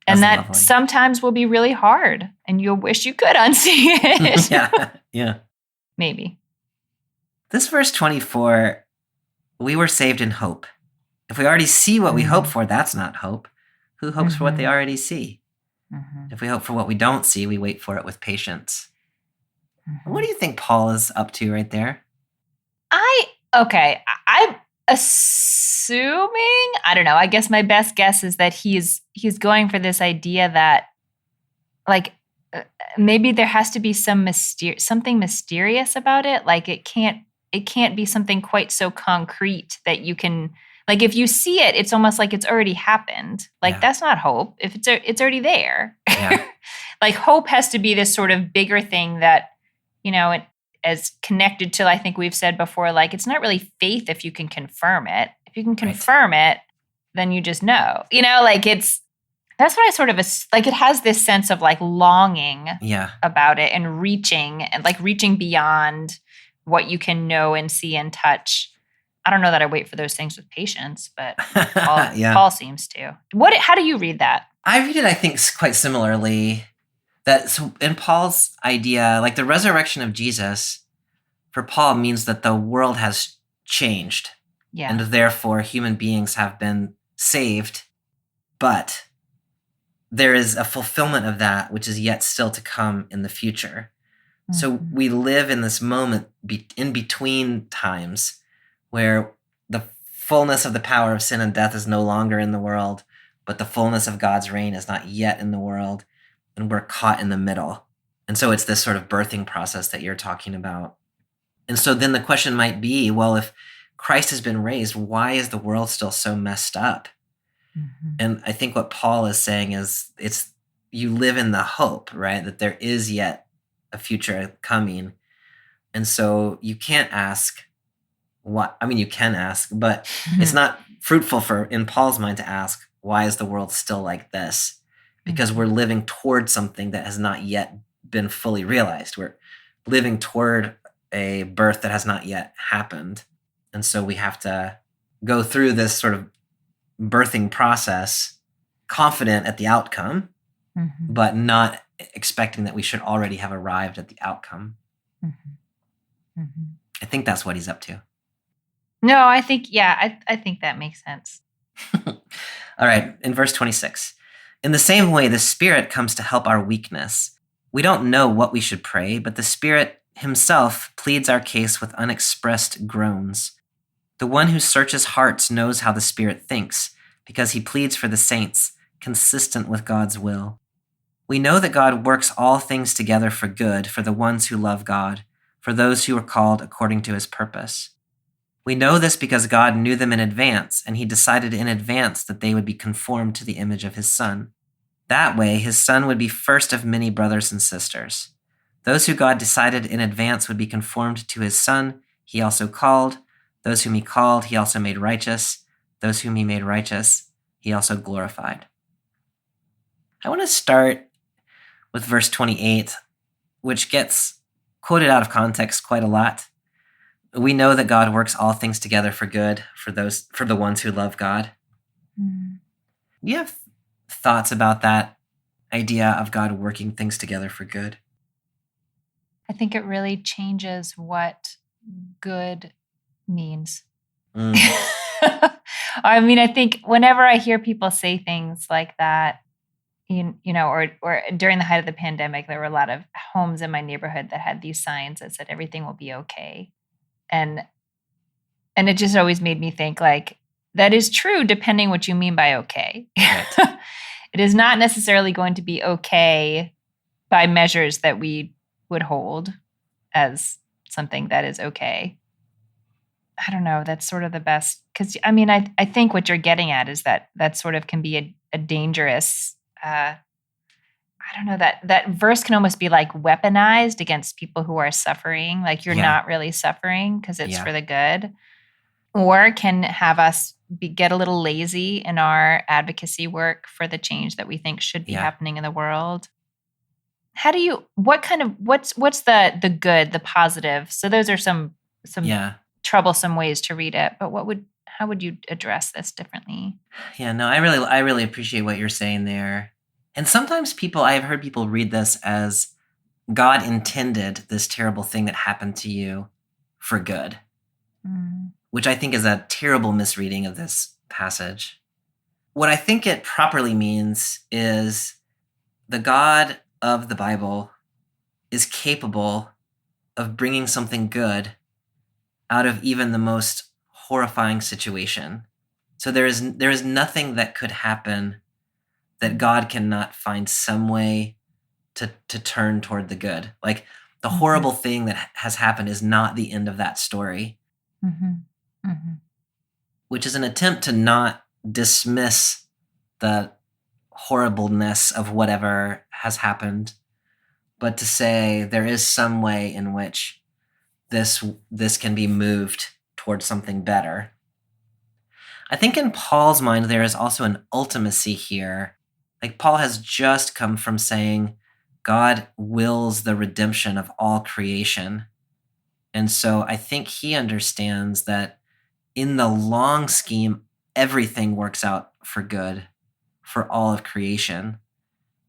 And that sometimes will be really hard and you'll wish you could unsee it. Yeah. Maybe. This verse 24, we were saved in hope. If we already see what we hope for, that's not hope. Who hopes for what they already see? If we hope for what we don't see, we wait for it with patience. What do you think Paul is up to right there? I'm assuming, I don't know, I guess my best guess is that he's going for this idea that like maybe there has to be something mysterious about it. Like it can't be something quite so concrete that you can, like if you see it, it's almost like it's already happened. Like that's not hope. If it's already there. Like hope has to be this sort of bigger thing that, as connected to, I think we've said before, like it's not really faith if you can confirm it. If you can confirm it, then you just know. Like That's what I sort of, like, it has this sense of like longing Yeah. about it and reaching beyond what you can know and see and touch. I don't know that I wait for those things with patience, but Yeah. Paul seems to. How do you read that? I read it, I think, quite similarly. That so in Paul's idea, like the resurrection of Jesus, for Paul means that the world has changed. Yeah. And therefore human beings have been saved. But there is a fulfillment of that which is yet still to come in the future. Mm-hmm. So we live in this moment in between times where the fullness of the power of sin and death is no longer in the world, but the fullness of God's reign is not yet in the world, and we're caught in the middle. And so it's this sort of birthing process that you're talking about. And so then the question might be, well, if Christ has been raised, why is the world still so messed up? Mm-hmm. And I think what Paul is saying is you live in the hope, right? That there is yet a future coming. And so you can't ask what, I mean, you can ask, but mm-hmm. It's not fruitful in Paul's mind to ask, why is the world still like this? Because mm-hmm. we're living toward something that has not yet been fully realized. We're living toward a birth that has not yet happened. And so we have to go through this sort of birthing process, confident at the outcome, mm-hmm. but not expecting that we should already have arrived at the outcome. Mm-hmm. Mm-hmm. I think that's what he's up to. No, I think that makes sense. All right, in verse 26. In the same way, the Spirit comes to help our weakness. We don't know what we should pray, but the Spirit himself pleads our case with unexpressed groans. The one who searches hearts knows how the Spirit thinks, because he pleads for the saints, consistent with God's will. We know that God works all things together for good for the ones who love God, for those who are called according to his purpose. We know this because God knew them in advance, and he decided in advance that they would be conformed to the image of his Son. That way, his Son would be first of many brothers and sisters. Those who God decided in advance would be conformed to his Son, he also called. Those whom he called, he also made righteous. Those whom he made righteous, he also glorified. I want to start with verse 28, which gets quoted out of context quite a lot. We know that God works all things together for good for the ones who love God. Mm-hmm. Do you have thoughts about that idea of God working things together for good? I think it really changes what good means. Mm. I mean, I think whenever I hear people say things like that, you know, or during the height of the pandemic, there were a lot of homes in my neighborhood that had these signs that said everything will be okay. And it just always made me think, like, that is true depending what you mean by okay. Right. It is not necessarily going to be okay by measures that we would hold as something that is okay. I don't know. That's sort of the best. Because, I mean, I think what you're getting at is that sort of can be a dangerous, I don't know, that verse can almost be like weaponized against people who are suffering. Like you're not really suffering because it's for the good. Or can have us get a little lazy in our advocacy work for the change that we think should be happening in the world. What's the good, the positive? So those are some troublesome ways to read it, but how would you address this differently? Yeah, no, I really appreciate what you're saying there. And sometimes I've heard people read this as God intended this terrible thing that happened to you for good, which I think is a terrible misreading of this passage. What I think it properly means is the God of the Bible is capable of bringing something good out of even the most horrifying situation. So there is nothing that could happen that God cannot find some way to turn toward the good. Like the horrible thing that has happened is not the end of that story, which is an attempt to not dismiss the horribleness of whatever has happened, but to say there is some way in which this can be moved towards something better. I think in Paul's mind, there is also an ultimacy here Like Paul has just come from saying God wills the redemption of all creation. And so I think he understands that in the long scheme, everything works out for good for all of creation.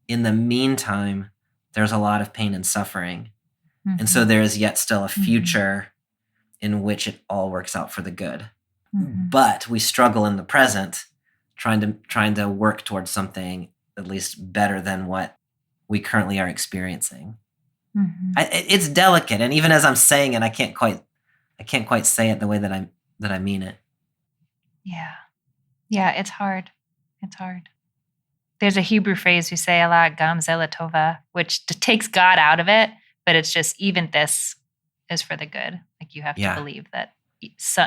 In the meantime, there's a lot of pain and suffering. Mhm. And so there is yet still a future in which it all works out for the good. Mhm. But we struggle in the present trying to work towards something at least better than what we currently are experiencing. Mhm. It's delicate, and even as I'm saying it, I can't quite say it the way that I mean it. Yeah. Yeah, it's hard. It's hard. There's a Hebrew phrase we say a lot, gam zelatova, which takes God out of it, but it's just even this is for the good. Like you have to Yeah. believe that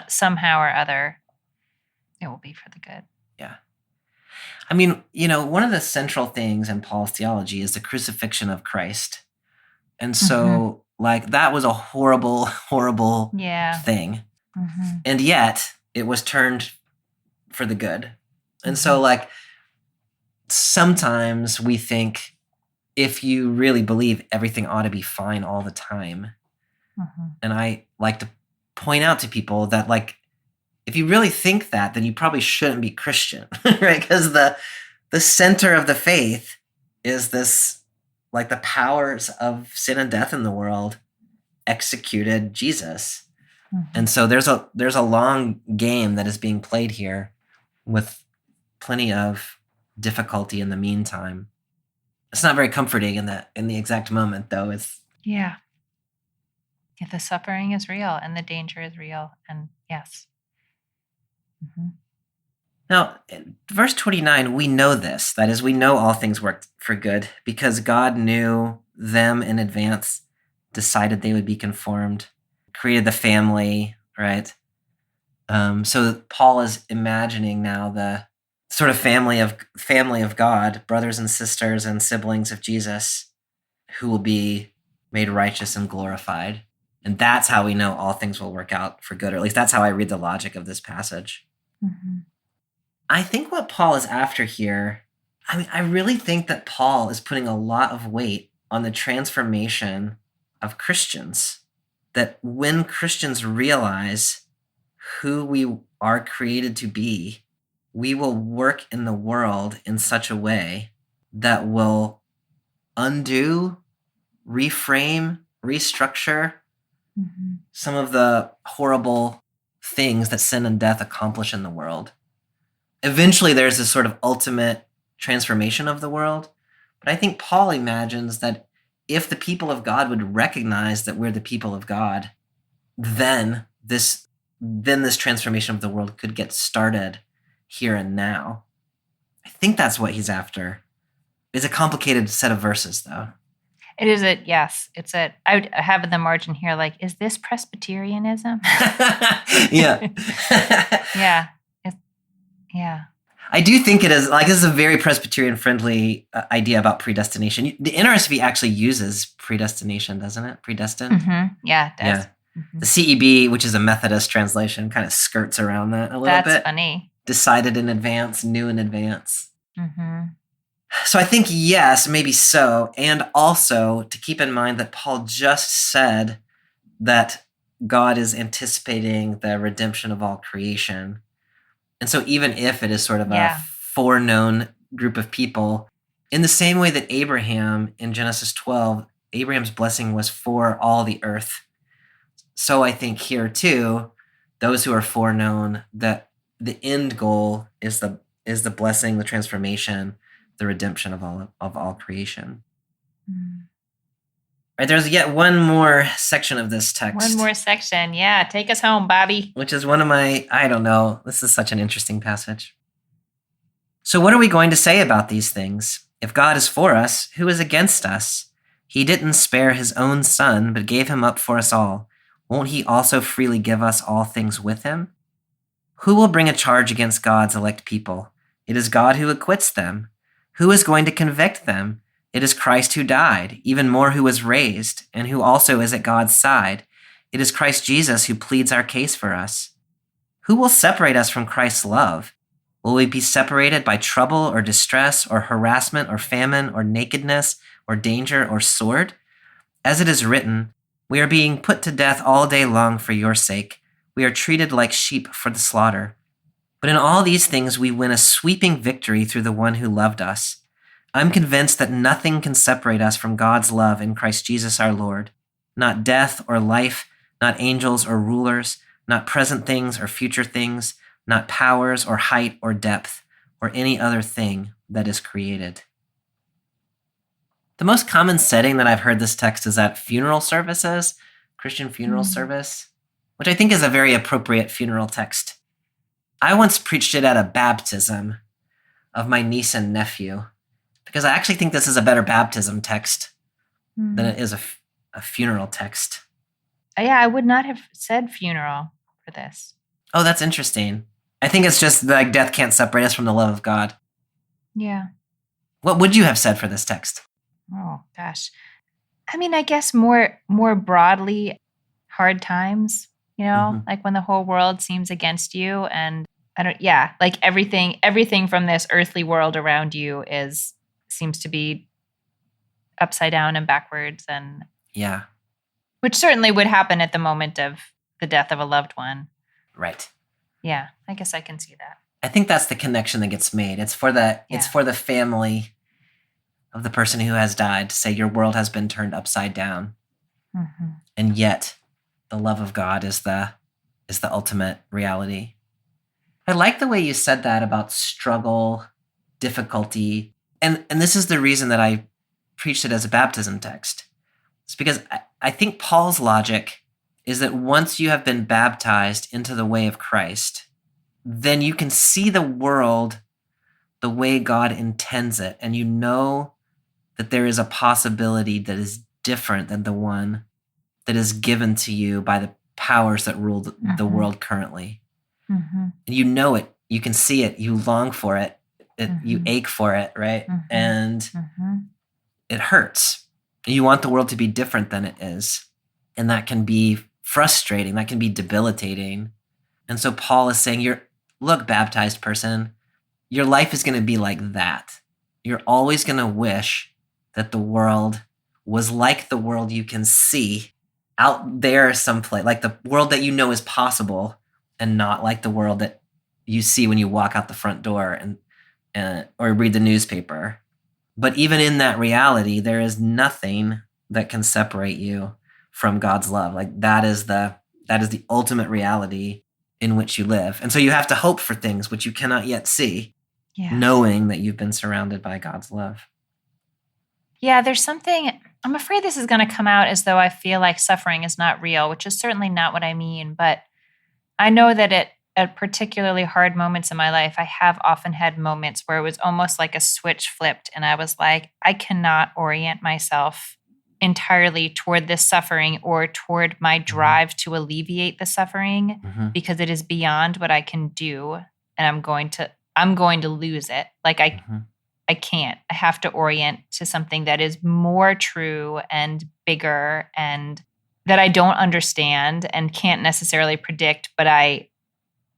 somehow or other it will be for the good. Yeah. I mean, one of the central things in Paul's theology is the crucifixion of Christ. And so, like, that was a horrible, horrible Yeah. thing. Mm-hmm. And yet, it was turned for the good. And so, like, sometimes we think if you really believe everything ought to be fine all the time. Mm-hmm. And I like to point out to people that, like, if you really think that, then you probably shouldn't be Christian, right? Because the center of the faith is this, like, the powers of sin and death in the world executed Jesus. Mm-hmm. And so there's a long game that is being played here with plenty of difficulty in the meantime. It's not very comforting in the exact moment, though. Yeah, the suffering is real and the danger is real. And yes. Mm-hmm. Now, in verse 29, we know this. That is, we know all things work for good because God knew them in advance, decided they would be conformed, created the family, right? So Paul is imagining now the sort of family of God, brothers and sisters and siblings of Jesus, who will be made righteous and glorified. And that's how we know all things will work out for good, or at least that's how I read the logic of this passage. Mm-hmm. I think what Paul is after here, I really think that Paul is putting a lot of weight on the transformation of Christians. That when Christians realize who we are created to be, we will work in the world in such a way that will undo, reframe, restructure some of the horrible things that sin and death accomplish in the world. Eventually, there's this sort of ultimate transformation of the world. But I think Paul imagines that if the people of God would recognize that we're the people of God, then this transformation of the world could get started here and now. I think that's what he's after. It's a complicated set of verses, though. It is I have in the margin here, like, is this Presbyterianism? Yeah. Yeah. Yeah. I do think it is, like, this is a very Presbyterian-friendly idea about predestination. The NRSV actually uses predestination, doesn't it? Predestined? Mm-hmm. Yeah, it does. Yeah. Mm-hmm. The CEB, which is a Methodist translation, kind of skirts around that a little bit. That's funny. Decided in advance, knew in advance. Mm-hmm. So I think, yes, maybe so. And also to keep in mind that Paul just said that God is anticipating the redemption of all creation. And so even if it is sort of a foreknown group of people, in the same way that Abraham in Genesis 12, Abraham's blessing was for all the earth. So I think here too, those who are foreknown, that the end goal is the blessing, the transformation, the redemption of all creation. Mm. Right, there's yet one more section of this text. One more section. Yeah, take us home, Bobby. Which is one of my, I don't know, this is such an interesting passage. So what are we going to say about these things? If God is for us, who is against us? He didn't spare his own son, but gave him up for us all. Won't he also freely give us all things with him? Who will bring a charge against God's elect people? It is God who acquits them. Who is going to convict them? It is Christ who died, even more who was raised, and who also is at God's side. It is Christ Jesus who pleads our case for us. Who will separate us from Christ's love? Will we be separated by trouble or distress or harassment or famine or nakedness or danger or sword? As it is written, we are being put to death all day long for your sake. We are treated like sheep for the slaughter. But in all these things, we win a sweeping victory through the one who loved us. I'm convinced that nothing can separate us from God's love in Christ Jesus our Lord. Not death or life, not angels or rulers, not present things or future things, not powers or height or depth, or any other thing that is created. The most common setting that I've heard this text is at funeral services, Christian funeral service, which I think is a very appropriate funeral text. I once preached it at a baptism of my niece and nephew, because I actually think this is a better baptism text than it is a funeral text. Yeah, I would not have said funeral for this. Oh, that's interesting. I think it's just like death can't separate us from the love of God. Yeah. What would you have said for this text? Oh, gosh. I mean, I guess more broadly, hard times, like when the whole world seems against you, and like everything from this earthly world around you seems to be upside down and backwards, and Yeah. which certainly would happen at the moment of the death of a loved one. Right. Yeah, I guess I can see that. I think that's the connection that gets made. It's for the family of the person who has died to say your world has been turned upside down. Mm-hmm. And yet the love of God is the ultimate reality. I like the way you said that about struggle, difficulty. And this is the reason that I preached it as a baptism text. It's because I think Paul's logic is that once you have been baptized into the way of Christ, then you can see the world the way God intends it. And you know that there is a possibility that is different than the one that is given to you by the powers that rule the world currently. Mm-hmm. And you know it. You can see it. You long for it. You ache for it, right? And it hurts. You want the world to be different than it is. And that can be frustrating. That can be debilitating. And so Paul is saying, look, baptized person, your life is going to be like that. You're always going to wish that the world was like the world you can see out there someplace, like the world that you know is possible, and not like the world that you see when you walk out the front door and or read the newspaper. But even in that reality, there is nothing that can separate you from God's love. Like that is the ultimate reality in which you live. And so you have to hope for things which you cannot yet see, knowing that you've been surrounded by God's love. Yeah, there's something, I'm afraid this is going to come out as though I feel like suffering is not real, which is certainly not what I mean. But I know that at particularly hard moments in my life, I have often had moments where it was almost like a switch flipped. And I was like, I cannot orient myself entirely toward this suffering or toward my drive to alleviate the suffering because it is beyond what I can do. And I'm going to lose it. Like I can't. I have to orient to something that is more true and bigger and that I don't understand and can't necessarily predict, but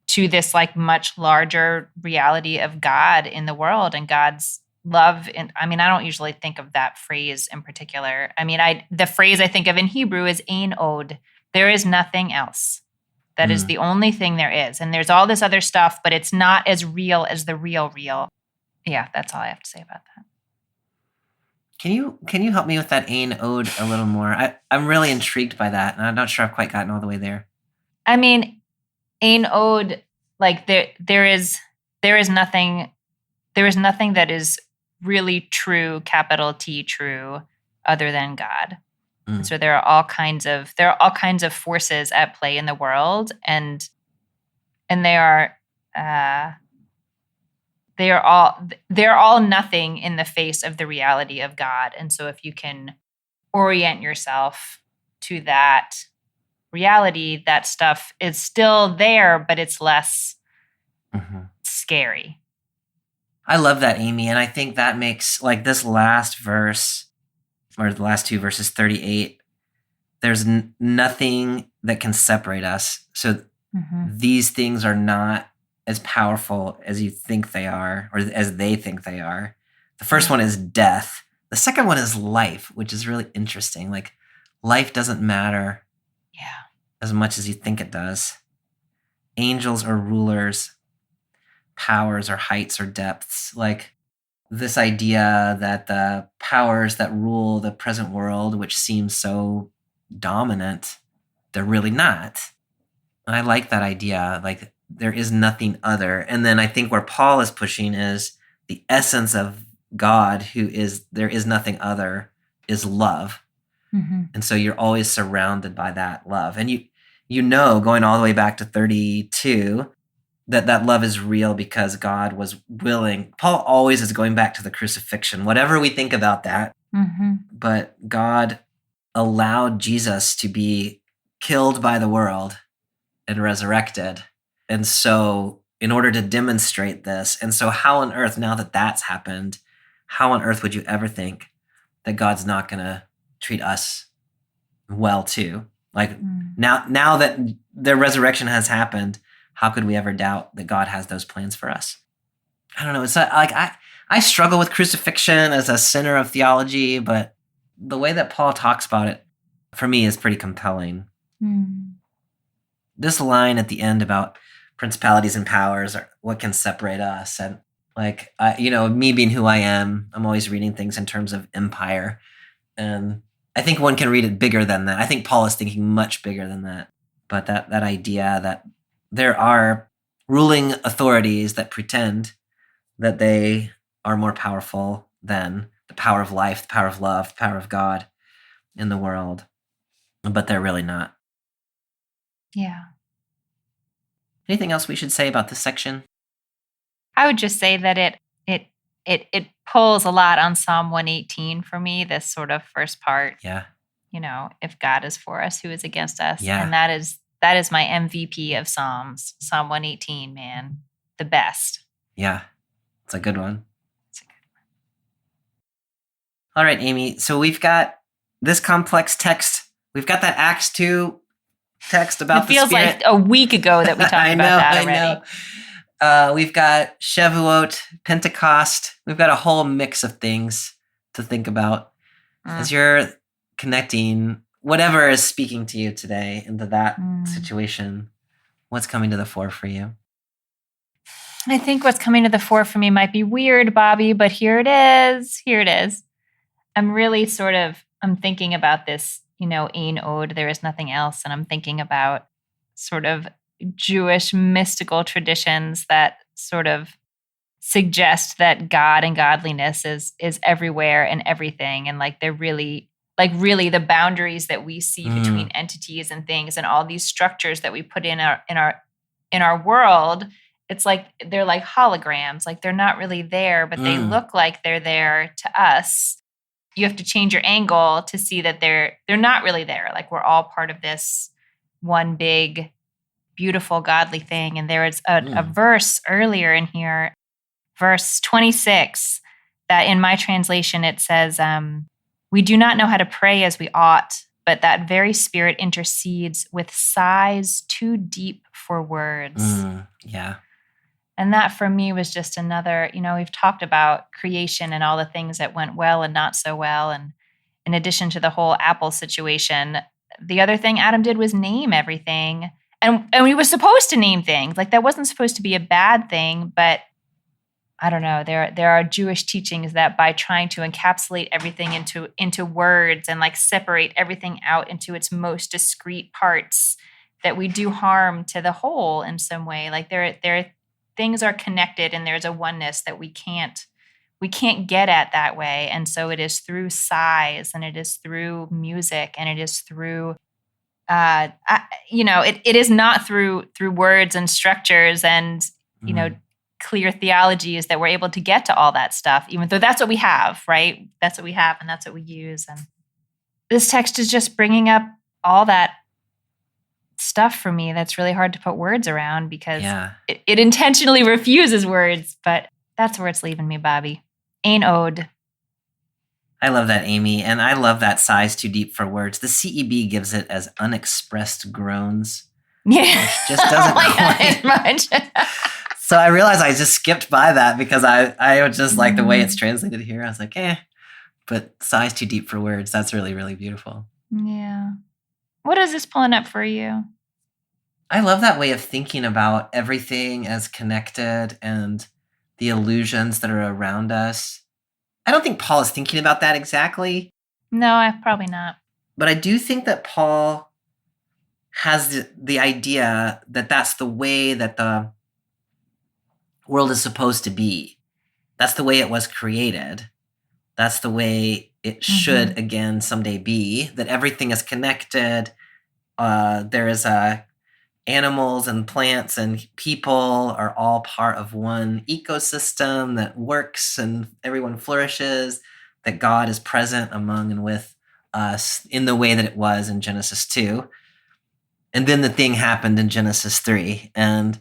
to this like much larger reality of God in the world and God's love. And I mean, I don't usually think of that phrase in particular. I mean, the phrase I think of in Hebrew is ein od. There is nothing else. That is the only thing there is. And there's all this other stuff, but it's not as real as the real. Yeah, that's all I have to say about that. Can you help me with that ein od a little more? I'm really intrigued by that, and I'm not sure I've quite gotten all the way there. I mean, ein od, like there is nothing that is really true, capital T true, other than God. So there are all kinds of forces at play in the world, and they are all nothing in the face of the reality of God. And so if you can orient yourself to that reality, that stuff is still there, but it's less scary. I love that, Amy. And I think that makes like this last verse, or the last two verses, 38, there's nothing that can separate us. So these things are not as powerful as you think they are, or as they think they are. The first one is death. The second one is life, which is really interesting. Like, life doesn't matter as much as you think it does. Angels or rulers, powers or heights or depths. Like, this idea that the powers that rule the present world, which seems so dominant, they're really not. And I like that idea. Like, there is nothing other. And then I think where Paul is pushing is the essence of God, who is, there is nothing other, is love. Mm-hmm. And so you're always surrounded by that love. And you know, going all the way back to 32, that love is real because God was willing. Paul always is going back to the crucifixion, whatever we think about that. Mm-hmm. But God allowed Jesus to be killed by the world and resurrected. And so in order to demonstrate this, and so how on earth, now that that's happened, how on earth would you ever think that God's not going to treat us well too? Like, now that the resurrection has happened, how could we ever doubt that God has those plans for us? I don't know. It's like I struggle with crucifixion as a center of theology, but the way that Paul talks about it, for me, is pretty compelling. This line at the end about principalities and powers are what can separate us. And like, me being who I am, I'm always reading things in terms of empire. And I think one can read it bigger than that. I think Paul is thinking much bigger than that. But that idea that there are ruling authorities that pretend that they are more powerful than the power of life, the power of love, the power of God in the world, but they're really not. Yeah. Anything else we should say about this section? I would just say that it pulls a lot on Psalm 118 for me, this sort of first part. Yeah. If God is for us, who is against us? Yeah. And that is my MVP of Psalms. Psalm 118, man. The best. Yeah. It's a good one. All right, Amy. So we've got this complex text. We've got that Acts 2 text about the Spirit. It feels like a week ago that we talked about that already. I know. We've got Shavuot, Pentecost. We've got a whole mix of things to think about as you're connecting whatever is speaking to you today into that situation. What's coming to the fore for you? I think what's coming to the fore for me might be weird, Bobby, but here it is. I'm really I'm thinking about this, ein od, there is nothing else. And I'm thinking about sort of Jewish mystical traditions that sort of suggest that God and godliness is everywhere and everything. And like they're really the boundaries that we see between entities and things and all these structures that we put in our world. It's like they're like holograms, like they're not really there, but they look like they're there to us. You have to change your angle to see that they're not really there. Like we're all part of this one big, beautiful, godly thing. And there is a verse earlier in here, verse 26, that in my translation, it says, we do not know how to pray as we ought, but that very Spirit intercedes with sighs too deep for words. Yeah. And that for me was just another, we've talked about creation and all the things that went well and not so well. And in addition to the whole Apple situation, the other thing Adam did was name everything. And he was supposed to name things. Like that wasn't supposed to be a bad thing, but I don't know. There are Jewish teachings that by trying to encapsulate everything into words and like separate everything out into its most discrete parts, that we do harm to the whole in some way. Like there things are connected and there's a oneness that we can't get at that way. And so it is through sighs and it is through music and it is through it is not through words and structures and clear theologies that we're able to get to all that stuff, even though that's what we have, right? That's what we have and that's what we use. And this text is just bringing up all that stuff for me that's really hard to put words around because it intentionally refuses words, but that's where it's leaving me, Bobby. Ein od. I love that, Amy, and I love that sighs too deep for words. The CEB gives it as unexpressed groans. Yeah. Which just doesn't quite So I realized I just skipped by that because I was just like the way it's translated here. I was like, but sigh's too deep for words. That's really, really beautiful. Yeah. What is this pulling up for you? I love that way of thinking about everything as connected and the illusions that are around us. I don't think Paul is thinking about that exactly, No, probably not. but I do think that Paul has the idea that that's the way that the world is supposed to be. That's the way it was created. That's the way it should again someday be, that everything is connected. There is animals and plants and people are all part of one ecosystem that works and everyone flourishes, that God is present among and with us in the way that it was in Genesis 2. And then the thing happened in Genesis 3. And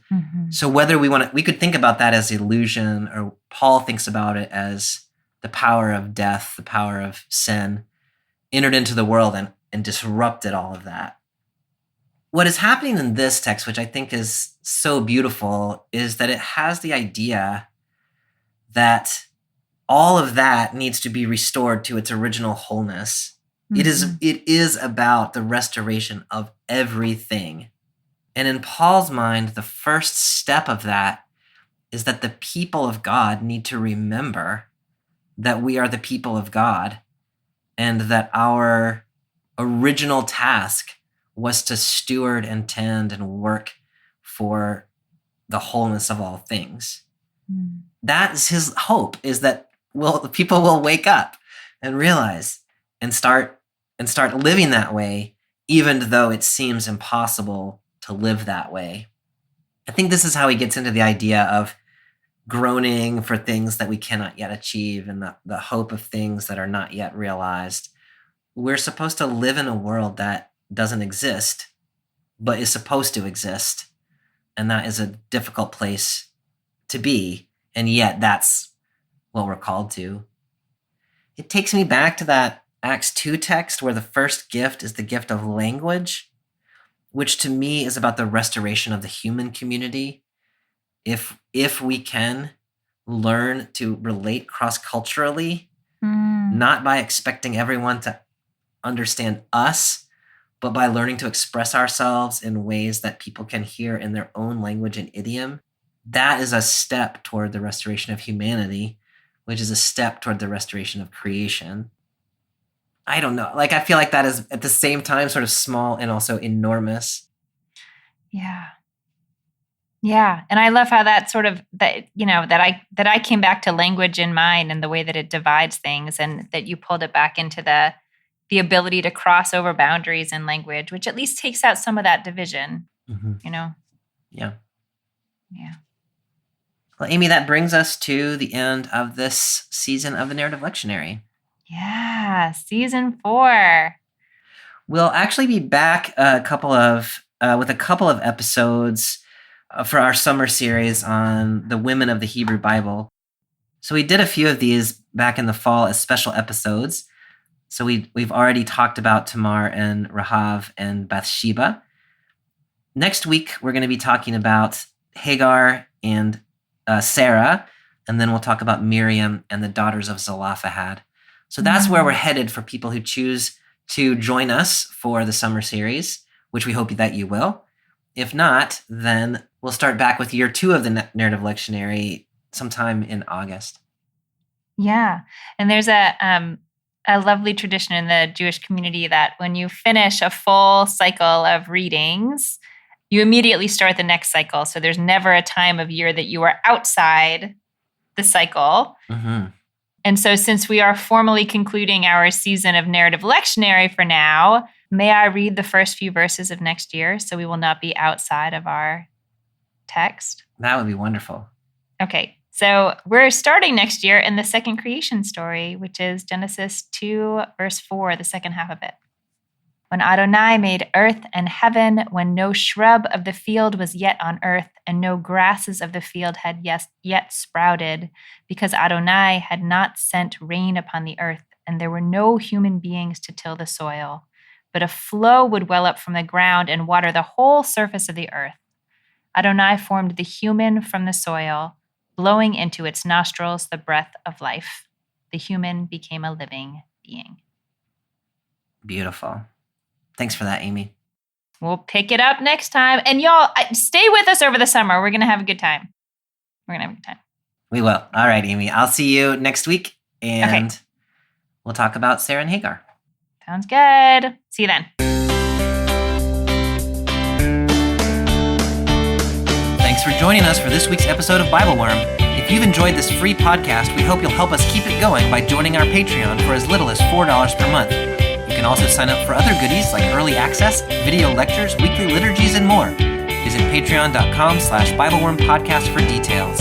so whether we could think about that as illusion, or Paul thinks about it as the power of death, the power of sin, entered into the world and disrupted all of that. What is happening in this text, which I think is so beautiful, is that it has the idea that all of that needs to be restored to its original wholeness. It is about the restoration of everything. And in Paul's mind, the first step of that is that the people of God need to remember that we are the people of God and that our original task was to steward and tend and work for the wholeness of all things. That is his hope, is that people will wake up and realize and start living that way, even though it seems impossible to live that way. I think this is how he gets into the idea of groaning for things that we cannot yet achieve and the hope of things that are not yet realized. We're supposed to live in a world that doesn't exist, but is supposed to exist. And that is a difficult place to be. And yet that's what we're called to. It takes me back to that Acts 2 text where the first gift is the gift of language, which to me is about the restoration of the human community. If we can learn to relate cross-culturally, not by expecting everyone to understand us, but by learning to express ourselves in ways that people can hear in their own language and idiom, that is a step toward the restoration of humanity, which is a step toward the restoration of creation. I don't know. I feel like that is at the same time sort of small and also enormous. Yeah. Yeah. And I love how that sort of, that I came back to language in mind and the way that it divides things, and that you pulled it back into the ability to cross over boundaries in language, which at least takes out some of that division, Yeah. Yeah. Well, Amy, that brings us to the end of this season of the Narrative Lectionary. Yeah. Season 4. We'll actually be back with a couple of episodes for our summer series on the women of the Hebrew Bible. So we did a few of these back in the fall as special episodes. So we've already talked about Tamar and Rahav and Bathsheba. Next week, we're going to be talking about Hagar and Sarah, and then we'll talk about Miriam and the daughters of Zelophehad. So that's where we're headed for people who choose to join us for the summer series, which we hope that you will. If not, then we'll start back with year 2 of the Narrative Lectionary sometime in August. Yeah. And there's a lovely tradition in the Jewish community that when you finish a full cycle of readings, you immediately start the next cycle. So there's never a time of year that you are outside the cycle. And so since we are formally concluding our season of Narrative Lectionary for now, may I read the first few verses of next year so we will not be outside of our text? That would be wonderful. Okay. So we're starting next year in the second creation story, which is Genesis 2, verse 4, the second half of it. When Adonai made earth and heaven, when no shrub of the field was yet on earth, and no grasses of the field had yet sprouted, because Adonai had not sent rain upon the earth, and there were no human beings to till the soil, but a flow would well up from the ground and water the whole surface of the earth. Adonai formed the human from the soil, blowing into its nostrils the breath of life. The human became a living being. Beautiful. Thanks for that, Amy. We'll pick it up next time. And y'all, stay with us over the summer. We're going to have a good time. We will. All right, Amy. I'll see you next week, and Okay. we'll talk about Sarah and Hagar. Sounds good. See you then. Thanks for joining us for this week's episode of BibleWorm. If you've enjoyed this free podcast, we hope you'll help us keep it going by joining our Patreon for as little as $4 per month. You can also sign up for other goodies like early access, video lectures, weekly liturgies, and more. Visit patreon.com/BibleWorm podcast for details.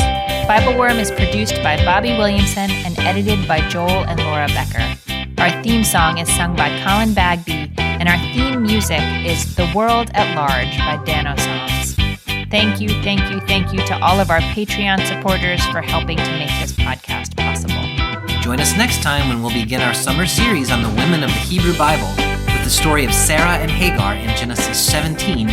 BibleWorm is produced by Bobby Williamson and edited by Joel and Laura Becker. Our theme song is sung by Colin Bagby, and our theme music is The World at Large by Dano Songs. Thank you to all of our Patreon supporters for helping to make this podcast possible. Join us next time when we'll begin our summer series on the women of the Hebrew Bible with the story of Sarah and Hagar in Genesis 17